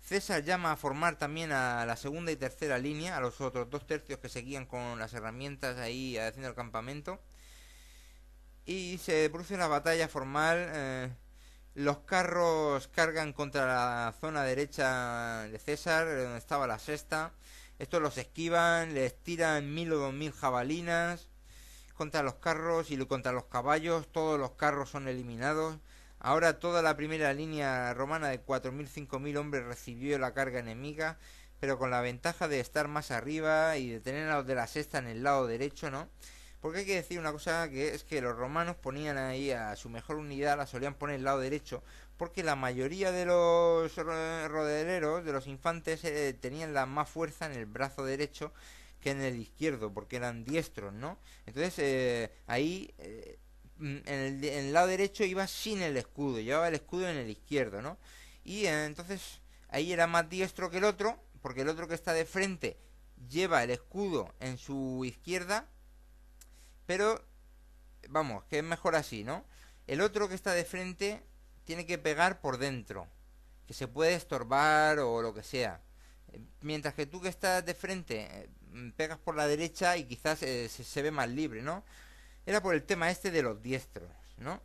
César llama a formar también a la segunda y tercera línea, a los otros 2 tercios que seguían con las herramientas ahí haciendo el campamento. Y se produce una batalla formal. Los carros cargan contra la zona derecha de César, donde estaba la sexta. Estos los esquivan, les tiran 1000 o 2000 jabalinas contra los carros y contra los caballos. Todos los carros son eliminados. Ahora toda la primera línea romana de 4000, 5000 hombres recibió la carga enemiga, pero con la ventaja de estar más arriba y de tener a los de la sexta en el lado derecho, ¿no? Porque hay que decir una cosa, que es que los romanos ponían ahí a su mejor unidad, la solían poner en el lado derecho, porque la mayoría de los rodeleros, de los infantes, tenían la más fuerza en el brazo derecho que en el izquierdo, porque eran diestros, ¿no? Entonces ahí en el lado derecho iba sin el escudo, llevaba el escudo en el izquierdo, ¿no? Y entonces ahí era más diestro que el otro, porque el otro que está de frente lleva el escudo en su izquierda, pero vamos, que es mejor así, ¿no? El otro que está de frente tiene que pegar por dentro, que se puede estorbar o lo que sea. Mientras que tú que estás de frente pegas por la derecha y quizás se ve más libre, ¿no? Era por el tema este de los diestros, ¿no?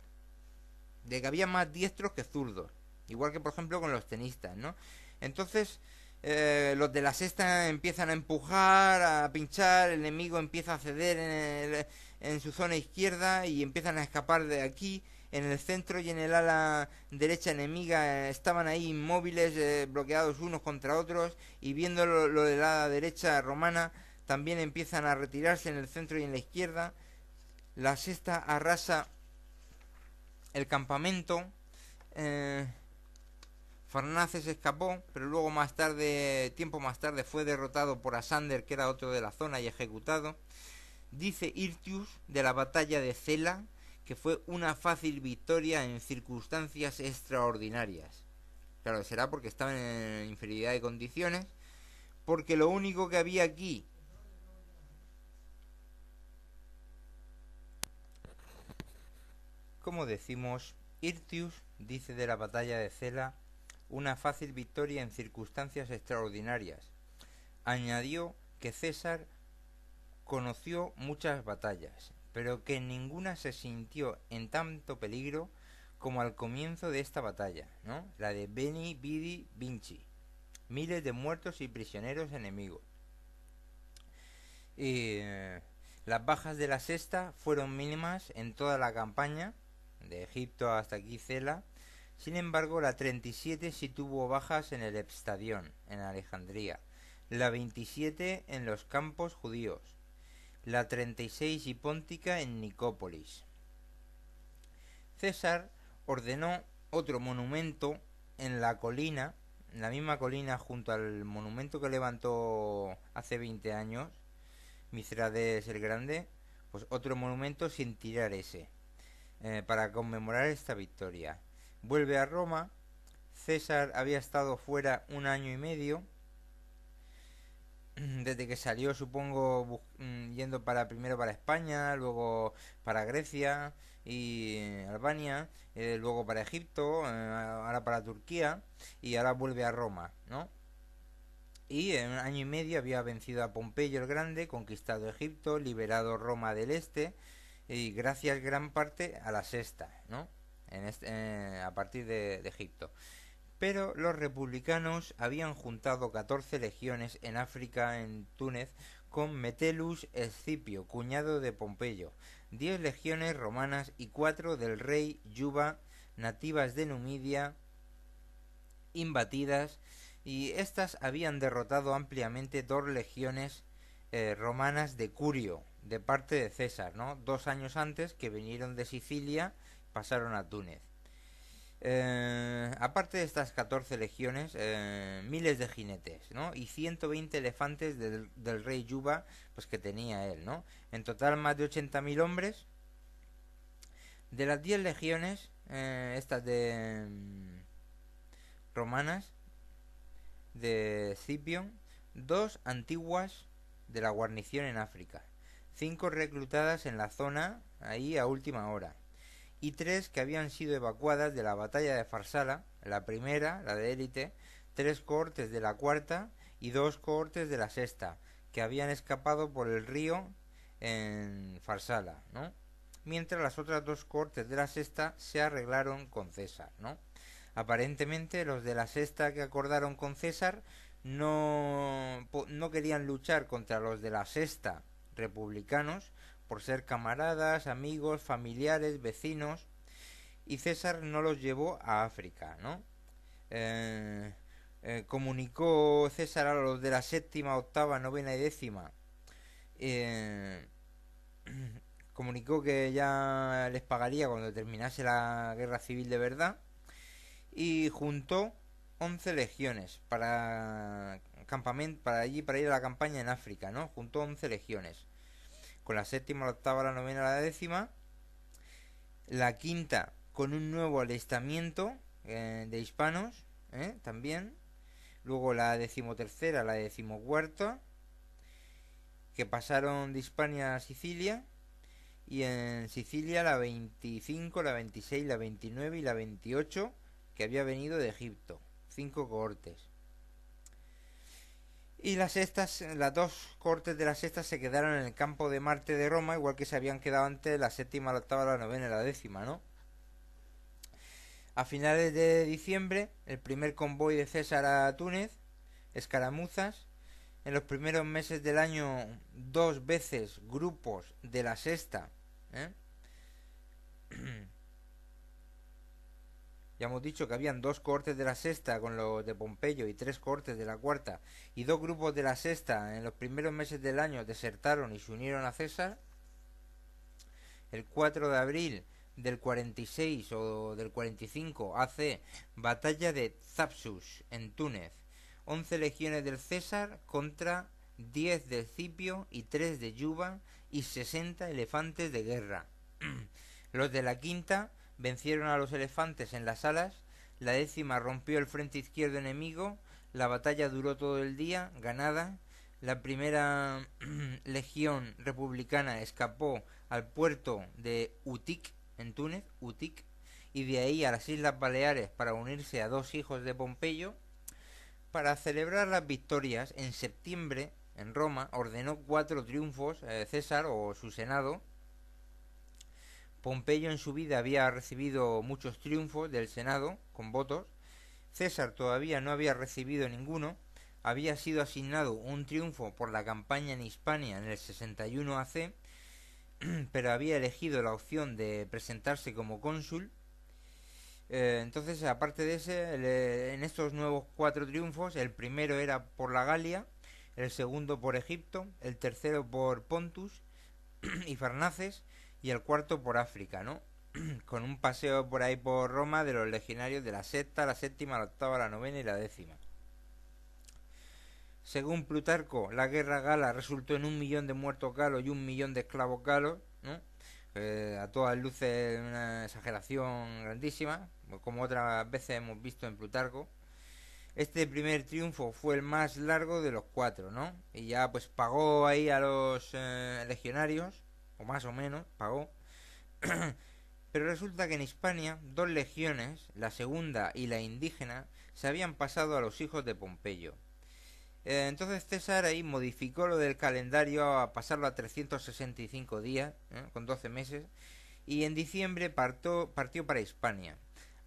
De que había más diestros que zurdos. Igual que por ejemplo con los tenistas, ¿no? Entonces los de la sexta empiezan a empujar, a pinchar, el enemigo empieza a ceder en su zona izquierda y empiezan a escapar de aquí. En el centro y en el ala derecha enemiga estaban ahí inmóviles, bloqueados unos contra otros, y viendo lo de la derecha romana también empiezan a retirarse en el centro y en la izquierda. La sexta arrasa el campamento. Farnaces escapó, pero luego más tarde, tiempo más tarde, fue derrotado por Asander, que era otro de la zona, y ejecutado. Dice Hirtius de la batalla de Cela que fue una fácil victoria en circunstancias extraordinarias. Claro, será porque estaban en inferioridad de condiciones, porque lo único que había aquí, como decimos, Hirtius dice de la batalla de Cela una fácil victoria en circunstancias extraordinarias. Añadió que César conoció muchas batallas, pero que en ninguna se sintió en tanto peligro como al comienzo de esta batalla, ¿no? La de Beni Vidi Vinci. Miles de muertos y prisioneros enemigos. Y las bajas de la sexta fueron mínimas en toda la campaña, de Egipto hasta aquí Cela. Sin embargo, la 37 sí tuvo bajas en el Epstadión, en Alejandría, la 27 en los campos judíos, la 36 hipóntica en Nicópolis. César ordenó otro monumento en la colina, en la misma colina junto al monumento que levantó hace 20 años, Mithridates el Grande, pues otro monumento sin tirar ese, para conmemorar esta victoria. Vuelve a Roma. César había estado fuera 1 año y medio, desde que salió, supongo, yendo primero para España, luego para Grecia y Albania, luego para Egipto, ahora para Turquía, y ahora vuelve a Roma, ¿no? Y en 1 año y medio había vencido a Pompeyo el Grande, conquistado Egipto, liberado Roma del Este, y gracias gran parte a la sexta, ¿no? A partir de Egipto. Pero los republicanos habían juntado 14 legiones en África, en Túnez, con Metellus Escipio, cuñado de Pompeyo, 10 legiones romanas y 4 del rey Yuba, nativas de Numidia, imbatidas, y estas habían derrotado ampliamente 2 legiones romanas de Curio, de parte de César, ¿no? 2 años antes, que vinieron de Sicilia, pasaron a Túnez. Aparte de estas 14 legiones, miles de jinetes, ¿no? Y 120 elefantes del rey Yuba, pues que tenía él, ¿no? En total más de 80.000 hombres. De las 10 legiones, estas de romanas, de Scipión, 2 antiguas de la guarnición en África, 5 reclutadas en la zona, ahí a última hora, y 3 que habían sido evacuadas de la batalla de Farsala, la primera, la de élite, 3 cohortes de la cuarta y 2 cohortes de la sexta, que habían escapado por el río en Farsala, ¿no? Mientras las otras 2 cohortes de la sexta se arreglaron con César, ¿no? Aparentemente los de la sexta que acordaron con César no querían luchar contra los de la sexta republicanos por ser camaradas, amigos, familiares, vecinos, y César no los llevó a África, ¿no? Comunicó César a los de la séptima, octava, novena y décima, eh, comunicó que ya les pagaría cuando terminase la guerra civil de verdad, y juntó 11 legiones para campamento, para allí, para ir a la campaña en África, ¿no? Juntó 11 legiones, con la séptima, la octava, la novena, la décima, la quinta con un nuevo alistamiento de hispanos, también, luego la decimotercera, la decimocuarta, que pasaron de Hispania a Sicilia, y en Sicilia la 25, la 26, la 29 y la 28, que había venido de Egipto, 5 cohortes. Y las 2 cohortes de las sextas se quedaron en el campo de Marte de Roma, igual que se habían quedado antes la séptima, la octava, la novena y la décima, ¿no? A finales de diciembre, el primer convoy de César a Túnez, escaramuzas. En los primeros meses del año, 2 veces grupos de la sexta, ya hemos dicho que habían 2 cohortes de la sexta con los de Pompeyo y 3 cohortes de la cuarta, y 2 grupos de la sexta en los primeros meses del año desertaron y se unieron a César. El 4 de abril del 46 o del 45 AC, batalla de Thapsus en Túnez, 11 legiones del César contra 10 de Escipio y 3 de Yuba y 60 elefantes de guerra. Los de la quinta vencieron a los elefantes en las alas, la décima rompió el frente izquierdo enemigo, la batalla duró todo el día, ganada. La primera legión republicana escapó al puerto de Utik, en Túnez, Utik, y de ahí a las Islas Baleares para unirse a 2 hijos de Pompeyo. Para celebrar las victorias, en septiembre, en Roma, ordenó 4 triunfos César o su senado. Pompeyo en su vida había recibido muchos triunfos del senado con votos. César todavía no había recibido ninguno. Había sido asignado un triunfo por la campaña en Hispania en el 61 AC, pero había elegido la opción de presentarse como cónsul. Entonces, aparte de ese, en estos nuevos 4 triunfos, el primero era por la Galia, el segundo por Egipto, el tercero por Pontus y Farnaces, y el cuarto por África, ¿no? Con un paseo por ahí por Roma de los legionarios de la sexta, la séptima, la octava, la novena y la décima. Según Plutarco, la guerra gala resultó en 1.000.000 de muertos galos y 1.000.000 de esclavos galos, ¿no? A todas luces una exageración grandísima, como otras veces hemos visto en Plutarco. Este primer triunfo fue el más largo de los 4, ¿no? Y ya pues pagó ahí a los legionarios, o más o menos, pagó. Pero resulta que en Hispania 2 legiones, la segunda y la indígena, se habían pasado a los hijos de Pompeyo. Entonces César ahí modificó lo del calendario a pasarlo a 365 días, con 12 meses, y en diciembre partió para Hispania,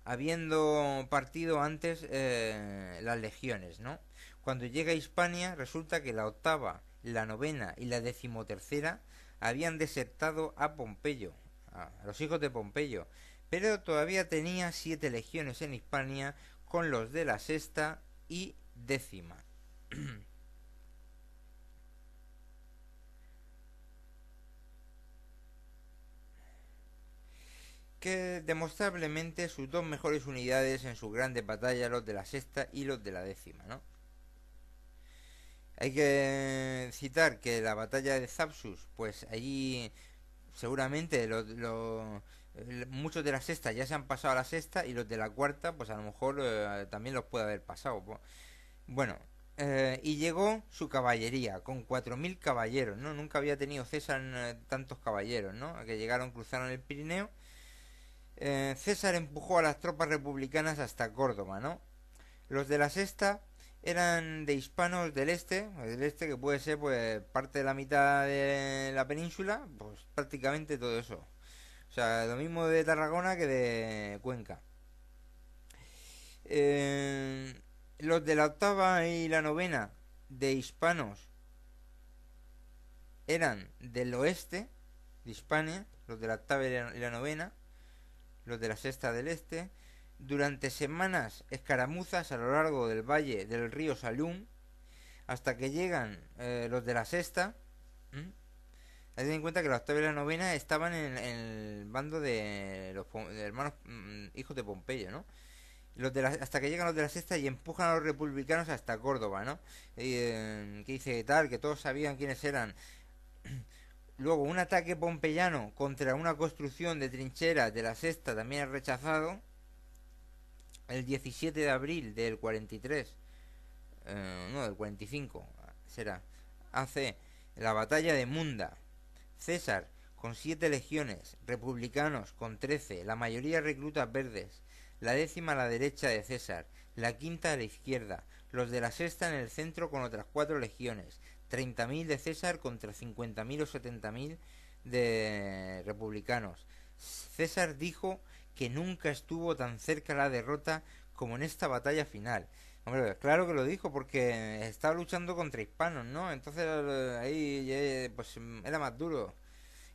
habiendo partido antes las legiones, ¿no? Cuando llega a Hispania resulta que la octava, la novena y la decimotercera habían desertado a Pompeyo, a los hijos de Pompeyo, pero todavía tenía 7 legiones en Hispania con los de la sexta y décima. Que demostrablemente sus 2 mejores unidades en sus grandes batallas, los de la sexta y los de la décima, ¿no? Hay que citar que la batalla de Thapsus, pues allí seguramente muchos de la sexta ya se han pasado a la sexta, y los de la cuarta pues a lo mejor también los puede haber pasado. Bueno, y llegó su caballería con 4.000 caballeros, ¿no? Nunca había tenido César tantos caballeros, ¿no? Que llegaron, cruzaron el Pirineo. César empujó a las tropas republicanas hasta Córdoba, ¿no? Los de la sexta eran de hispanos del este que puede ser pues parte de la mitad de la península, pues prácticamente todo eso. O sea, lo mismo de Tarragona que de Cuenca. Eh, los de la octava y la novena de hispanos eran del oeste de Hispania, los de la octava y la novena, los de la sexta del este. Durante semanas escaramuzas a lo largo del valle del río Salum, hasta que llegan los de la sexta. Ten en cuenta que la octava y la novena estaban en el bando de los de hermanos hijos de Pompeyo, ¿no? Hasta que llegan los de la sexta y empujan a los republicanos hasta Córdoba, ¿no? Que dice tal, que todos sabían quiénes eran. Luego, un ataque pompeyano contra una construcción de trincheras de la sexta también es rechazado. El 17 de abril del 43, no, del 45, será, hace la batalla de Munda. César con 7 legiones, republicanos con 13, la mayoría reclutas verdes, la décima a la derecha de César, la quinta a la izquierda, los de la sexta en el centro con otras 4 legiones, 30.000 de César contra 50.000 o 70.000 de republicanos. César dijo que nunca estuvo tan cerca la derrota como en esta batalla final. Hombre, claro que lo dijo porque estaba luchando contra hispanos, ¿no? Entonces ahí pues era más duro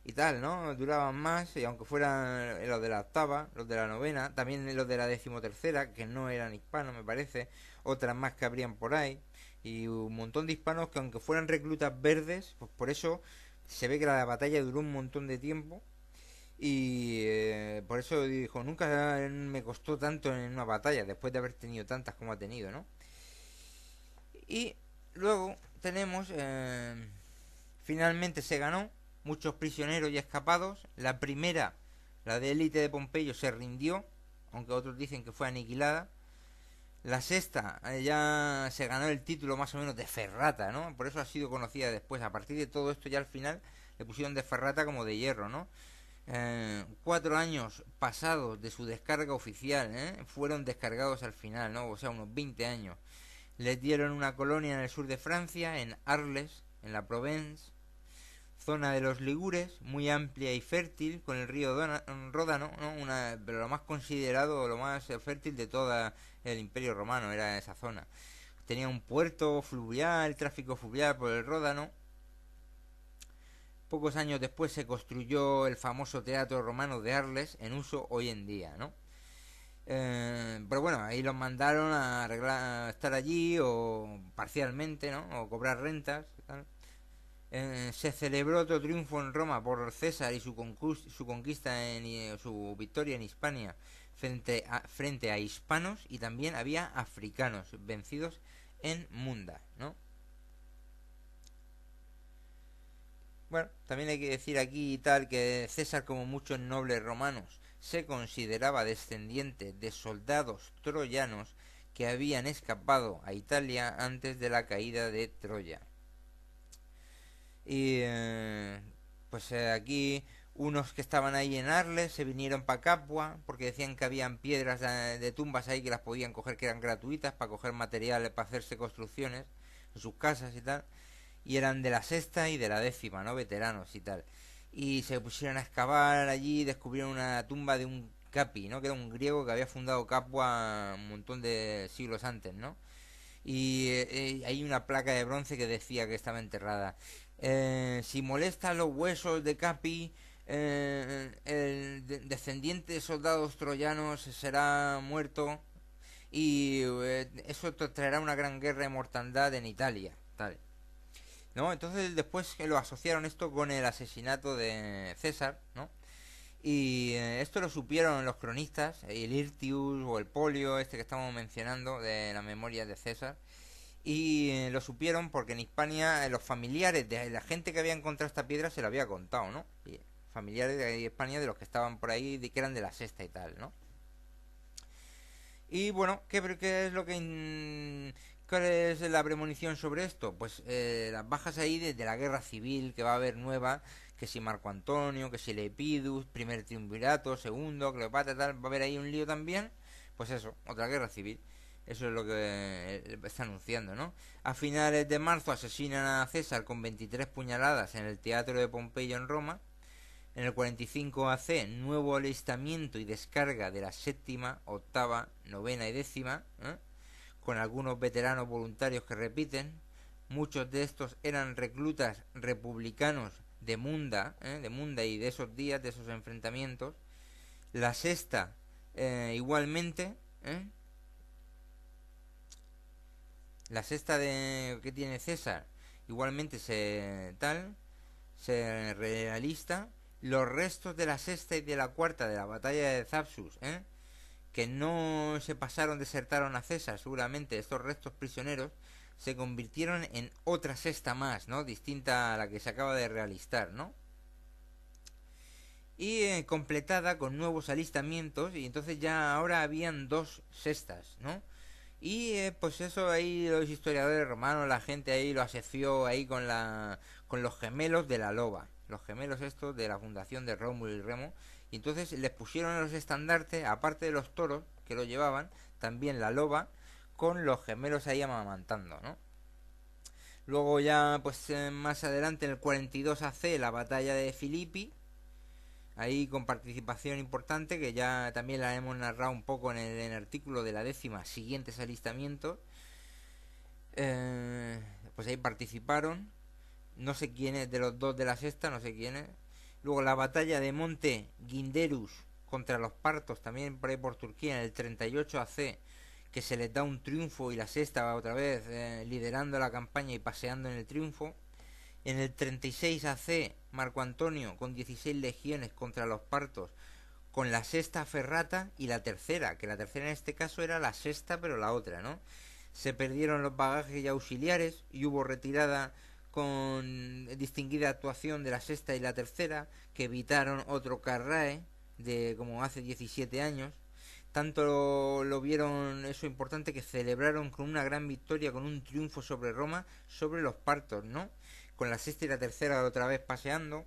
y tal, ¿no? Duraban más y aunque fueran los de la octava, los de la novena, también los de la decimotercera, que no eran hispanos me parece, otras más que habrían por ahí, y un montón de hispanos que aunque fueran reclutas verdes, pues por eso se ve que la batalla duró un montón de tiempo y por eso dijo, nunca me costó tanto en una batalla, después de haber tenido tantas como ha tenido, ¿no? Y luego tenemos, finalmente se ganó, muchos prisioneros y escapados. La primera, la de élite de Pompeyo, se rindió, aunque otros dicen que fue aniquilada. La sexta ya se ganó el título más o menos de Ferrata, ¿no? Por eso ha sido conocida después. A partir de todo esto ya al final le pusieron de Ferrata como de hierro, ¿no? 4 años pasados de su descarga oficial, fueron descargados al final, ¿no? O sea, unos 20 años. Les dieron una colonia en el sur de Francia, en Arles, en la Provence, zona de los Ligures, muy amplia y fértil, con el río Ródano, ¿no? Pero lo más considerado, lo más fértil de todo el Imperio Romano era esa zona. Tenía un puerto fluvial, tráfico fluvial por el Ródano. Pocos años después se construyó el famoso Teatro Romano de Arles, en uso hoy en día, ¿no? Pero bueno, ahí los mandaron a arreglar, a estar allí o parcialmente, ¿no? O cobrar rentas, tal. Se celebró otro triunfo en Roma por César y su conquista, su victoria en Hispania frente a hispanos, y también había africanos vencidos en Munda, ¿no? Bueno, también hay que decir aquí y tal que César, como muchos nobles romanos, se consideraba descendiente de soldados troyanos que habían escapado a Italia antes de la caída de Troya. Y pues aquí unos que estaban ahí en Arles se vinieron para Capua porque decían que habían piedras de tumbas ahí que las podían coger, que eran gratuitas para coger materiales para hacerse construcciones en sus casas y tal, y eran de la sexta y de la décima, ¿no? Veteranos y tal. Y se pusieron a excavar allí y descubrieron una tumba de un Capi, ¿no? Que era un griego que había fundado Capua un montón de siglos antes, ¿no? Y hay una placa de bronce que decía que estaba enterrada. Si molesta los huesos de Capi, el descendiente de soldados troyanos será muerto y eso traerá una gran guerra de mortandad en Italia, tal. ¿No? Entonces después lo asociaron esto con el asesinato de César, ¿no? Y esto lo supieron los cronistas, el Hirtius o el Polio, este que estamos mencionando, de la memoria de César. Y lo supieron porque en Hispania los familiares de la gente que había encontrado esta piedra se lo había contado, ¿no? Y familiares de Hispania, de los que estaban por ahí, que eran de la sexta y tal, ¿no? Y bueno, ¿qué es lo que ¿cuál es la premonición sobre esto? Pues las bajas ahí de la guerra civil que va a haber nueva, que si Marco Antonio, que si Lepidus, primer triunvirato, segundo, Cleopatra, tal, va a haber ahí un lío también. Pues eso, otra guerra civil. Eso es lo que está anunciando, ¿no? A finales de marzo asesinan a César con 23 puñaladas en el teatro de Pompeyo en Roma. En el 45 AC, nuevo alistamiento y descarga de la séptima, octava, novena y décima, con algunos veteranos voluntarios que repiten. Muchos de estos eran reclutas republicanos de Munda y de esos días, de esos enfrentamientos. La sexta, igualmente, la sexta de que tiene César, igualmente se realista. Los restos de la sexta y de la cuarta de la batalla de Zapsus, que no se pasaron, desertaron a César, seguramente estos restos prisioneros se convirtieron en otra sexta más, ¿no? Distinta a la que se acaba de realistar, ¿no? Y completada con nuevos alistamientos, y entonces ya ahora habían dos sextas, ¿no? Y pues eso ahí los historiadores romanos, la gente ahí lo asoció ahí con los gemelos de la loba, los gemelos estos de la fundación de Rómulo y Remo, y entonces les pusieron en los estandartes, aparte de los toros que lo llevaban, también la loba con los gemelos ahí amamantando, ¿no? Luego ya pues más adelante en el 42 AC la batalla de Filipi, ahí con participación importante que ya también la hemos narrado un poco en el artículo de la décima, siguientes alistamientos. Pues ahí participaron, no sé quiénes de los dos de la sexta, no sé quiénes. Luego la batalla de Monte Ginderus contra los partos, también por ahí por Turquía, en el 38 AC, que se les da un triunfo y la sexta va otra vez liderando la campaña y paseando en el triunfo. En el 36 AC, Marco Antonio con 16 legiones contra los partos, con la sexta Ferrata y la tercera, que la tercera en este caso era la sexta pero la otra, ¿no? Se perdieron los bagajes y auxiliares y hubo retirada con distinguida actuación de la sexta y la tercera, que evitaron otro Carrae de como hace 17 años. Tanto lo vieron eso importante que celebraron con una gran victoria, con un triunfo sobre Roma, sobre los partos, ¿no? Con la sexta y la tercera otra vez paseando.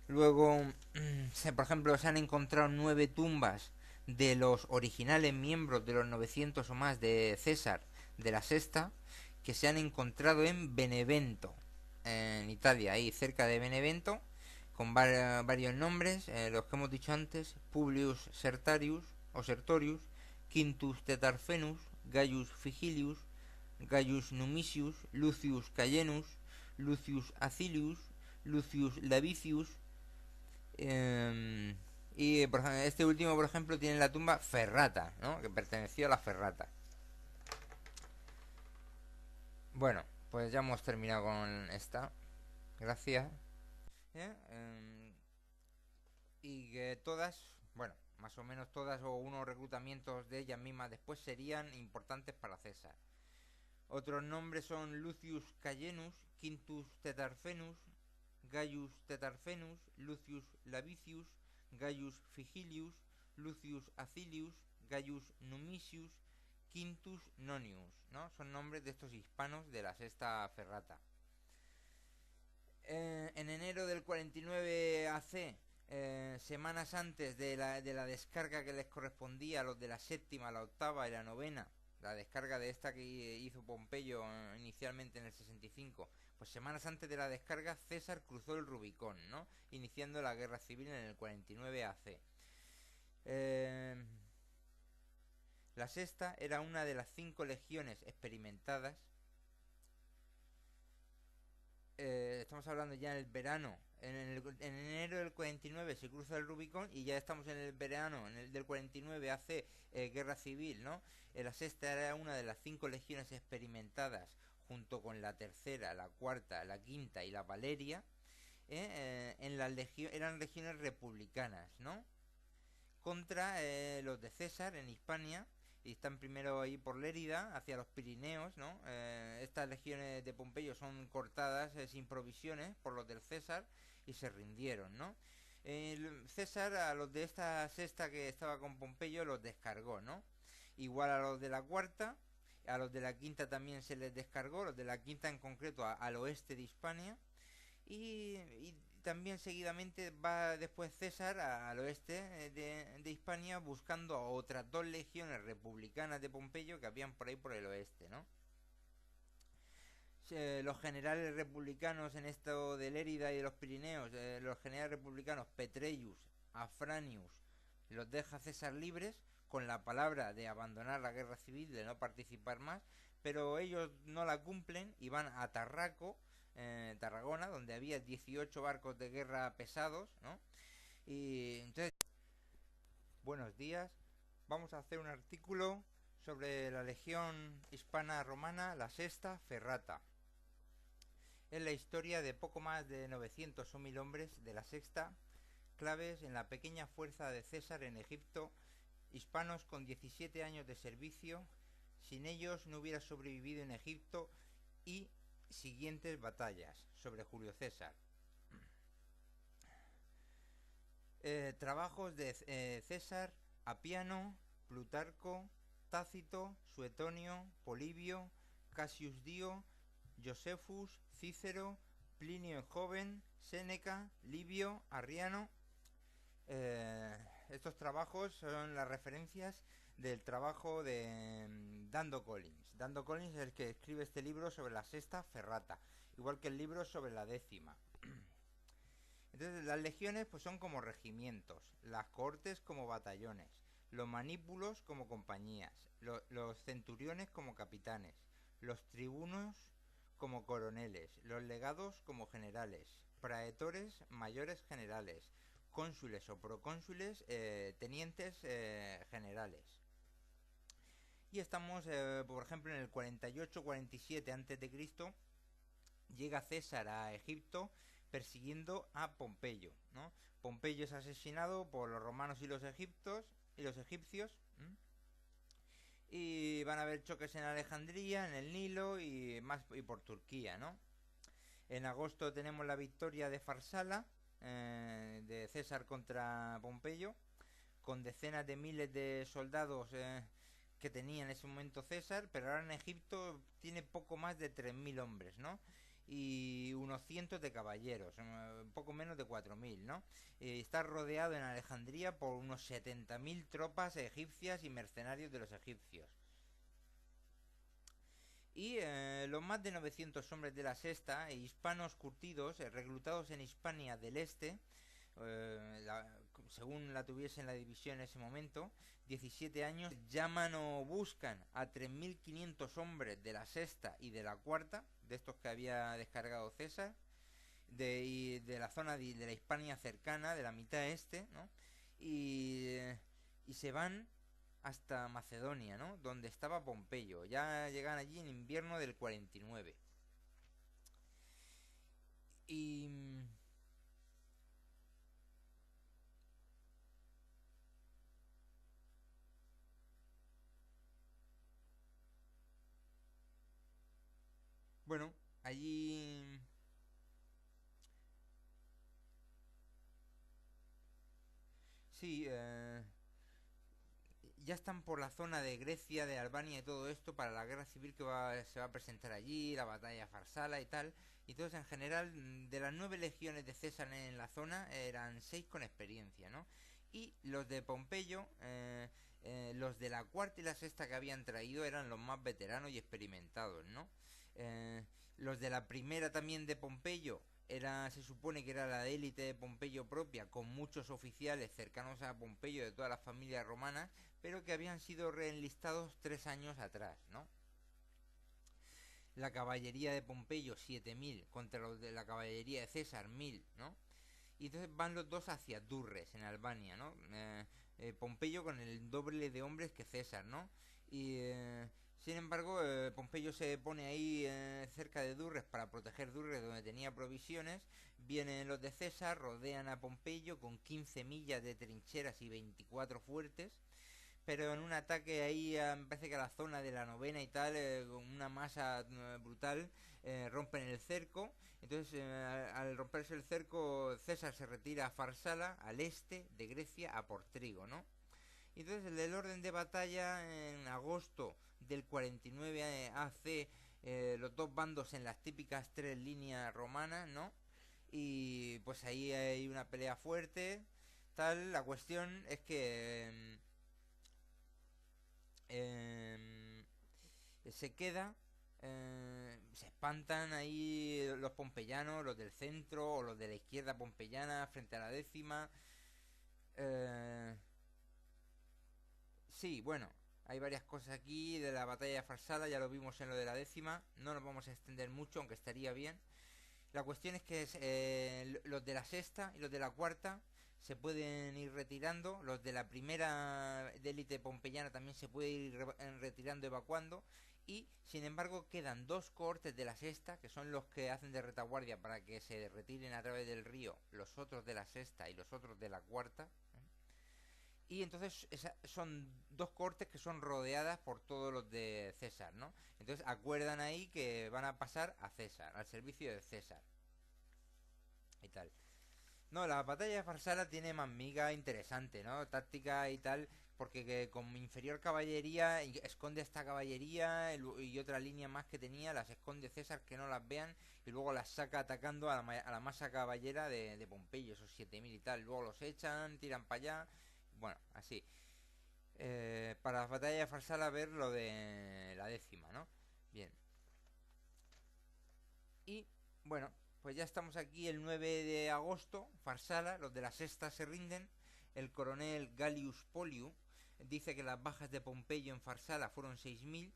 Luego, por ejemplo, se han encontrado 9 tumbas de los originales miembros de los 900 o más de César de la sexta, que se han encontrado en Benevento, en Italia, ahí cerca de Benevento, con varios nombres, los que hemos dicho antes: Publius Sertarius o Sertorius, Quintus Tetarfenus, Gaius Figilius, Gaius Numisius, Lucius Cayenus, Lucius Acilius, Lucius Lavicius. Y por ejemplo, este último, por ejemplo, tiene la tumba Ferrata, ¿no? Que perteneció a la Ferrata. Bueno, pues ya hemos terminado con esta. Gracias. Y que todas, bueno, más o menos todas o unos reclutamientos de ellas mismas después serían importantes para César. Otros nombres son Lucius Cayenus, Quintus Tetarfenus, Gaius Tetarfenus, Lucius Lavicius, Gaius Figilius, Lucius Acilius, Gaius Numisius, Quintus Nonius, ¿no? Son nombres de estos hispanos de la sexta Ferrata. En enero del 49 AC, semanas antes de la descarga que les correspondía a los de la séptima, la octava y la novena, la descarga de esta que hizo Pompeyo inicialmente en el 65, pues semanas antes de la descarga César cruzó el Rubicón, ¿no? Iniciando la guerra civil en el 49 AC. La sexta era una de las 5 legiones experimentadas. Estamos hablando ya en el verano. En enero del 49 se cruza el Rubicón y ya estamos en el verano del 49 hace guerra civil, ¿no? La sexta era una de las 5 legiones experimentadas junto con la tercera, la cuarta, la quinta y la Valeria. Eran legiones republicanas, ¿no? Contra los de César en Hispania. Y están primero ahí por Lérida, hacia los Pirineos, ¿no? Estas legiones de Pompeyo son cortadas sin provisiones por los del César y se rindieron, ¿no? César a los de esta sexta que estaba con Pompeyo los descargó, ¿no? Igual a los de la cuarta, a los de la quinta también se les descargó, los de la quinta en concreto al oeste de Hispania. Y también seguidamente va después César al oeste de Hispania buscando a otras dos legiones republicanas de Pompeyo que habían por ahí por el oeste, ¿no? Los generales republicanos en esto de Lérida y de los Pirineos, los generales republicanos Petreius, Afranius, los deja César libres con la palabra de abandonar la guerra civil, de no participar más, pero ellos no la cumplen y van a Tarragona, donde había 18 barcos de guerra pesados, ¿no? Y entonces, buenos días, vamos a hacer un artículo sobre la legión hispana romana, la sexta Ferrata. Es la historia de poco más de 900 o 1000 hombres de la sexta, claves en la pequeña fuerza de César en Egipto, hispanos con 17 años de servicio. Sin ellos no hubiera sobrevivido en Egipto y siguientes batallas sobre Julio César. Trabajos de César, Apiano, Plutarco, Tácito, Suetonio, Polibio, Cassius Dio, Josephus, Cícero, Plinio el Joven, Séneca, Livio, Arriano. Estos trabajos son las referencias del trabajo de Dando Collins. Dando Collins es el que escribe este libro sobre la sexta Ferrata, igual que el libro sobre la décima. Entonces las legiones pues son como regimientos, las cohortes como batallones, los manípulos como compañías, los centuriones como capitanes, los tribunos como coroneles, los legados como generales, praetores mayores generales, cónsules o procónsules tenientes generales. Y estamos, por ejemplo, en el 48-47 a.C. llega César a Egipto persiguiendo a Pompeyo, ¿no? Pompeyo es asesinado por los romanos y los egipcios, y van a haber choques en Alejandría, en el Nilo y por Turquía, ¿no? En agosto tenemos la victoria de Farsala, de César contra Pompeyo, con decenas de miles de soldados que tenía en ese momento César, pero ahora en Egipto tiene poco más de 3000 hombres, ¿no? Y unos cientos de caballeros, un poco menos de 4000, ¿no? Está rodeado en Alejandría por unos 70.000 tropas egipcias y mercenarios de los egipcios. Y los más de 900 hombres de la sexta, hispanos curtidos, reclutados en Hispania del Este, según la tuviese en la división en ese momento, 17 años, llaman o buscan a 3.500 hombres de la sexta y de la cuarta, de estos que había descargado César, de la zona de la Hispania cercana, de la mitad este, ¿no? Y se van hasta Macedonia, ¿no? Donde estaba Pompeyo. Ya llegan allí en invierno del 49. Y bueno, allí sí, ya están por la zona de Grecia, de Albania y todo esto para la guerra civil que se va a presentar allí, la batalla de Farsala y tal. Y entonces en general de las 9 legiones de César en la zona eran 6 con experiencia, ¿no? Y los de Pompeyo, los de la cuarta y la sexta que habían traído eran los más veteranos y experimentados, ¿no? Los de la primera también de Pompeyo se supone que era la élite de Pompeyo propia, con muchos oficiales cercanos a Pompeyo de todas las familias romanas, pero que habían sido reenlistados 3 años atrás, ¿no? La caballería de Pompeyo 7000 contra los de la caballería de César 1000, ¿no? Y entonces van los dos hacia Durres, en Albania, ¿no? Pompeyo con el doble de hombres que César, ¿no? Y sin embargo, Pompeyo se pone ahí cerca de Durres para proteger Durres, donde tenía provisiones. Vienen los de César, rodean a Pompeyo con 15 millas de trincheras y 24 fuertes. Pero en un ataque ahí, me parece que a la zona de la novena y tal, con una masa brutal, rompen el cerco. Entonces, al romperse el cerco, César se retira a Farsala, al este de Grecia, a por trigo, ¿no? Entonces, el orden de batalla en agosto del 49 AC, los dos bandos en las típicas 3 líneas romanas, ¿no? y pues ahí hay una pelea fuerte, tal. La cuestión es que se queda, se espantan ahí los pompeyanos, los del centro o los de la izquierda pompeyana frente a la décima. Eh, sí, bueno, hay varias cosas aquí de la batalla de Farsala, ya lo vimos en lo de la décima, no nos vamos a extender mucho, aunque estaría bien. La cuestión es que los de la sexta y los de la cuarta se pueden ir retirando, los de la primera de élite pompeyana también se puede ir retirando, evacuando, y sin embargo quedan dos cohortes de la sexta, que son los que hacen de retaguardia para que se retiren a través del río los otros de la sexta y los otros de la cuarta, ¿eh? Y entonces son dos cohortes que son rodeadas por todos los de César, ¿no? Entonces acuerdan ahí que van a pasar a César, al servicio de César y tal. No, la batalla de Farsala tiene más miga interesante, ¿no? Táctica y tal, porque con inferior caballería esconde esta caballería y otra línea más que tenía, las esconde César que no las vean y luego las saca atacando a la masa caballera de Pompeyo, esos 7000 y tal. Luego los echan, tiran para allá, bueno, así. Para la batalla de Farsala ver lo de la décima, ¿no? Bien. Y bueno, pues ya estamos aquí el 9 de agosto, Farsala, los de la sexta se rinden. El coronel Gallius Poliu dice que las bajas de Pompeyo en Farsala fueron 6000.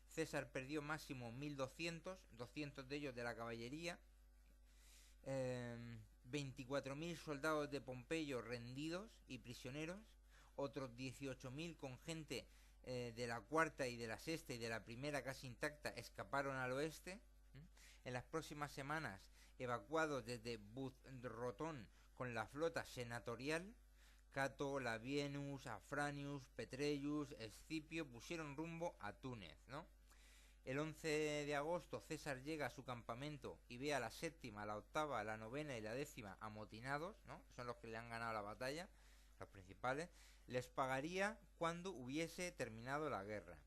César perdió máximo 1200, 200 de ellos de la caballería. 24.000 soldados de Pompeyo rendidos y prisioneros. Otros 18.000 con gente de la cuarta y de la sexta y de la primera casi intacta escaparon al oeste. En las próximas semanas, evacuados desde Budrotón con la flota senatorial, Cato, Labienus, Afranius, Petreius, Escipio pusieron rumbo a Túnez, ¿no? El 11 de agosto César llega a su campamento y ve a la séptima, la octava, la novena y la décima amotinados, ¿no? Son los que le han ganado la batalla, los principales. Les pagaría cuando hubiese terminado la guerra.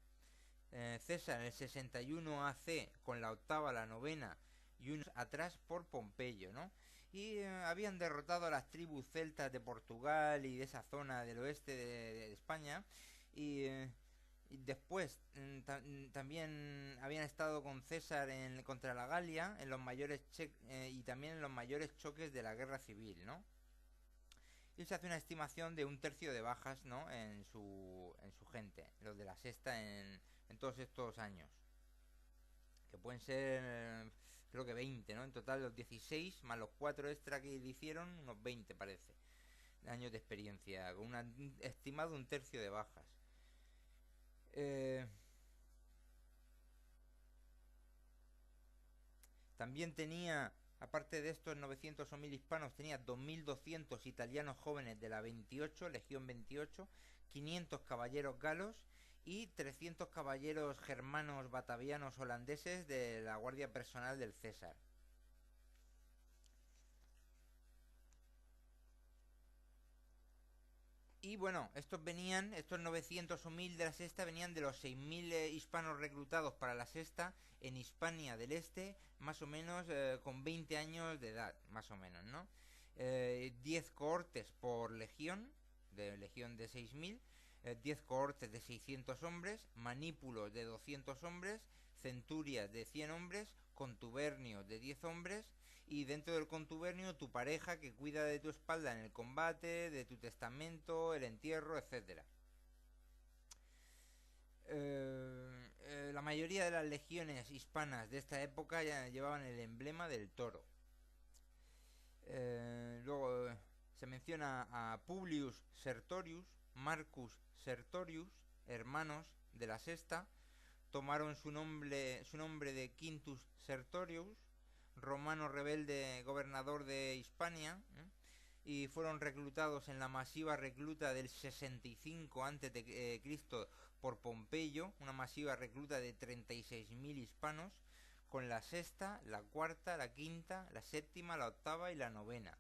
César en el 61 AC con la octava, la novena y unos atrás por Pompeyo, ¿no? Y habían derrotado a las tribus celtas de Portugal y de esa zona del oeste de España y después también habían estado con César contra la Galia en los mayores y también en los mayores choques de la guerra civil, ¿no? Y se hace una estimación de un tercio de bajas, ¿no? En su gente, los de la sexta en todos estos años. Que pueden ser, creo que 20, ¿no? En total los 16 más los 4 extra que le hicieron, unos 20 parece. Años de experiencia, con un estimado un tercio de bajas. También tenía, aparte de estos 900 o 1000 hispanos, tenía 2200 italianos jóvenes de la 28, Legión 28, 500 caballeros galos y 300 caballeros germanos batavianos holandeses de la guardia personal del César. Y bueno, estos 900 o 1000 de la sexta venían de los 6000 hispanos reclutados para la sexta en Hispania del Este, más o menos con 20 años de edad, más o menos, ¿no? 10 cohortes por legión de 6000, 10 cohortes de 600 hombres, manípulos de 200 hombres, centurias de 100 hombres, contubernios de 10 hombres y dentro del contubernio tu pareja que cuida de tu espalda en el combate, de tu testamento, el entierro, etcétera. La mayoría de las legiones hispanas de esta época ya llevaban el emblema del toro. Luego se menciona a Publius Sertorius, Marcus Sertorius, hermanos de la sexta, tomaron su nombre de Quintus Sertorius, romano rebelde gobernador de Hispania, y fueron reclutados en la masiva recluta del 65 a.C. por Pompeyo, una masiva recluta de 36.000 hispanos, con la sexta, la cuarta, la quinta, la séptima, la octava y la novena.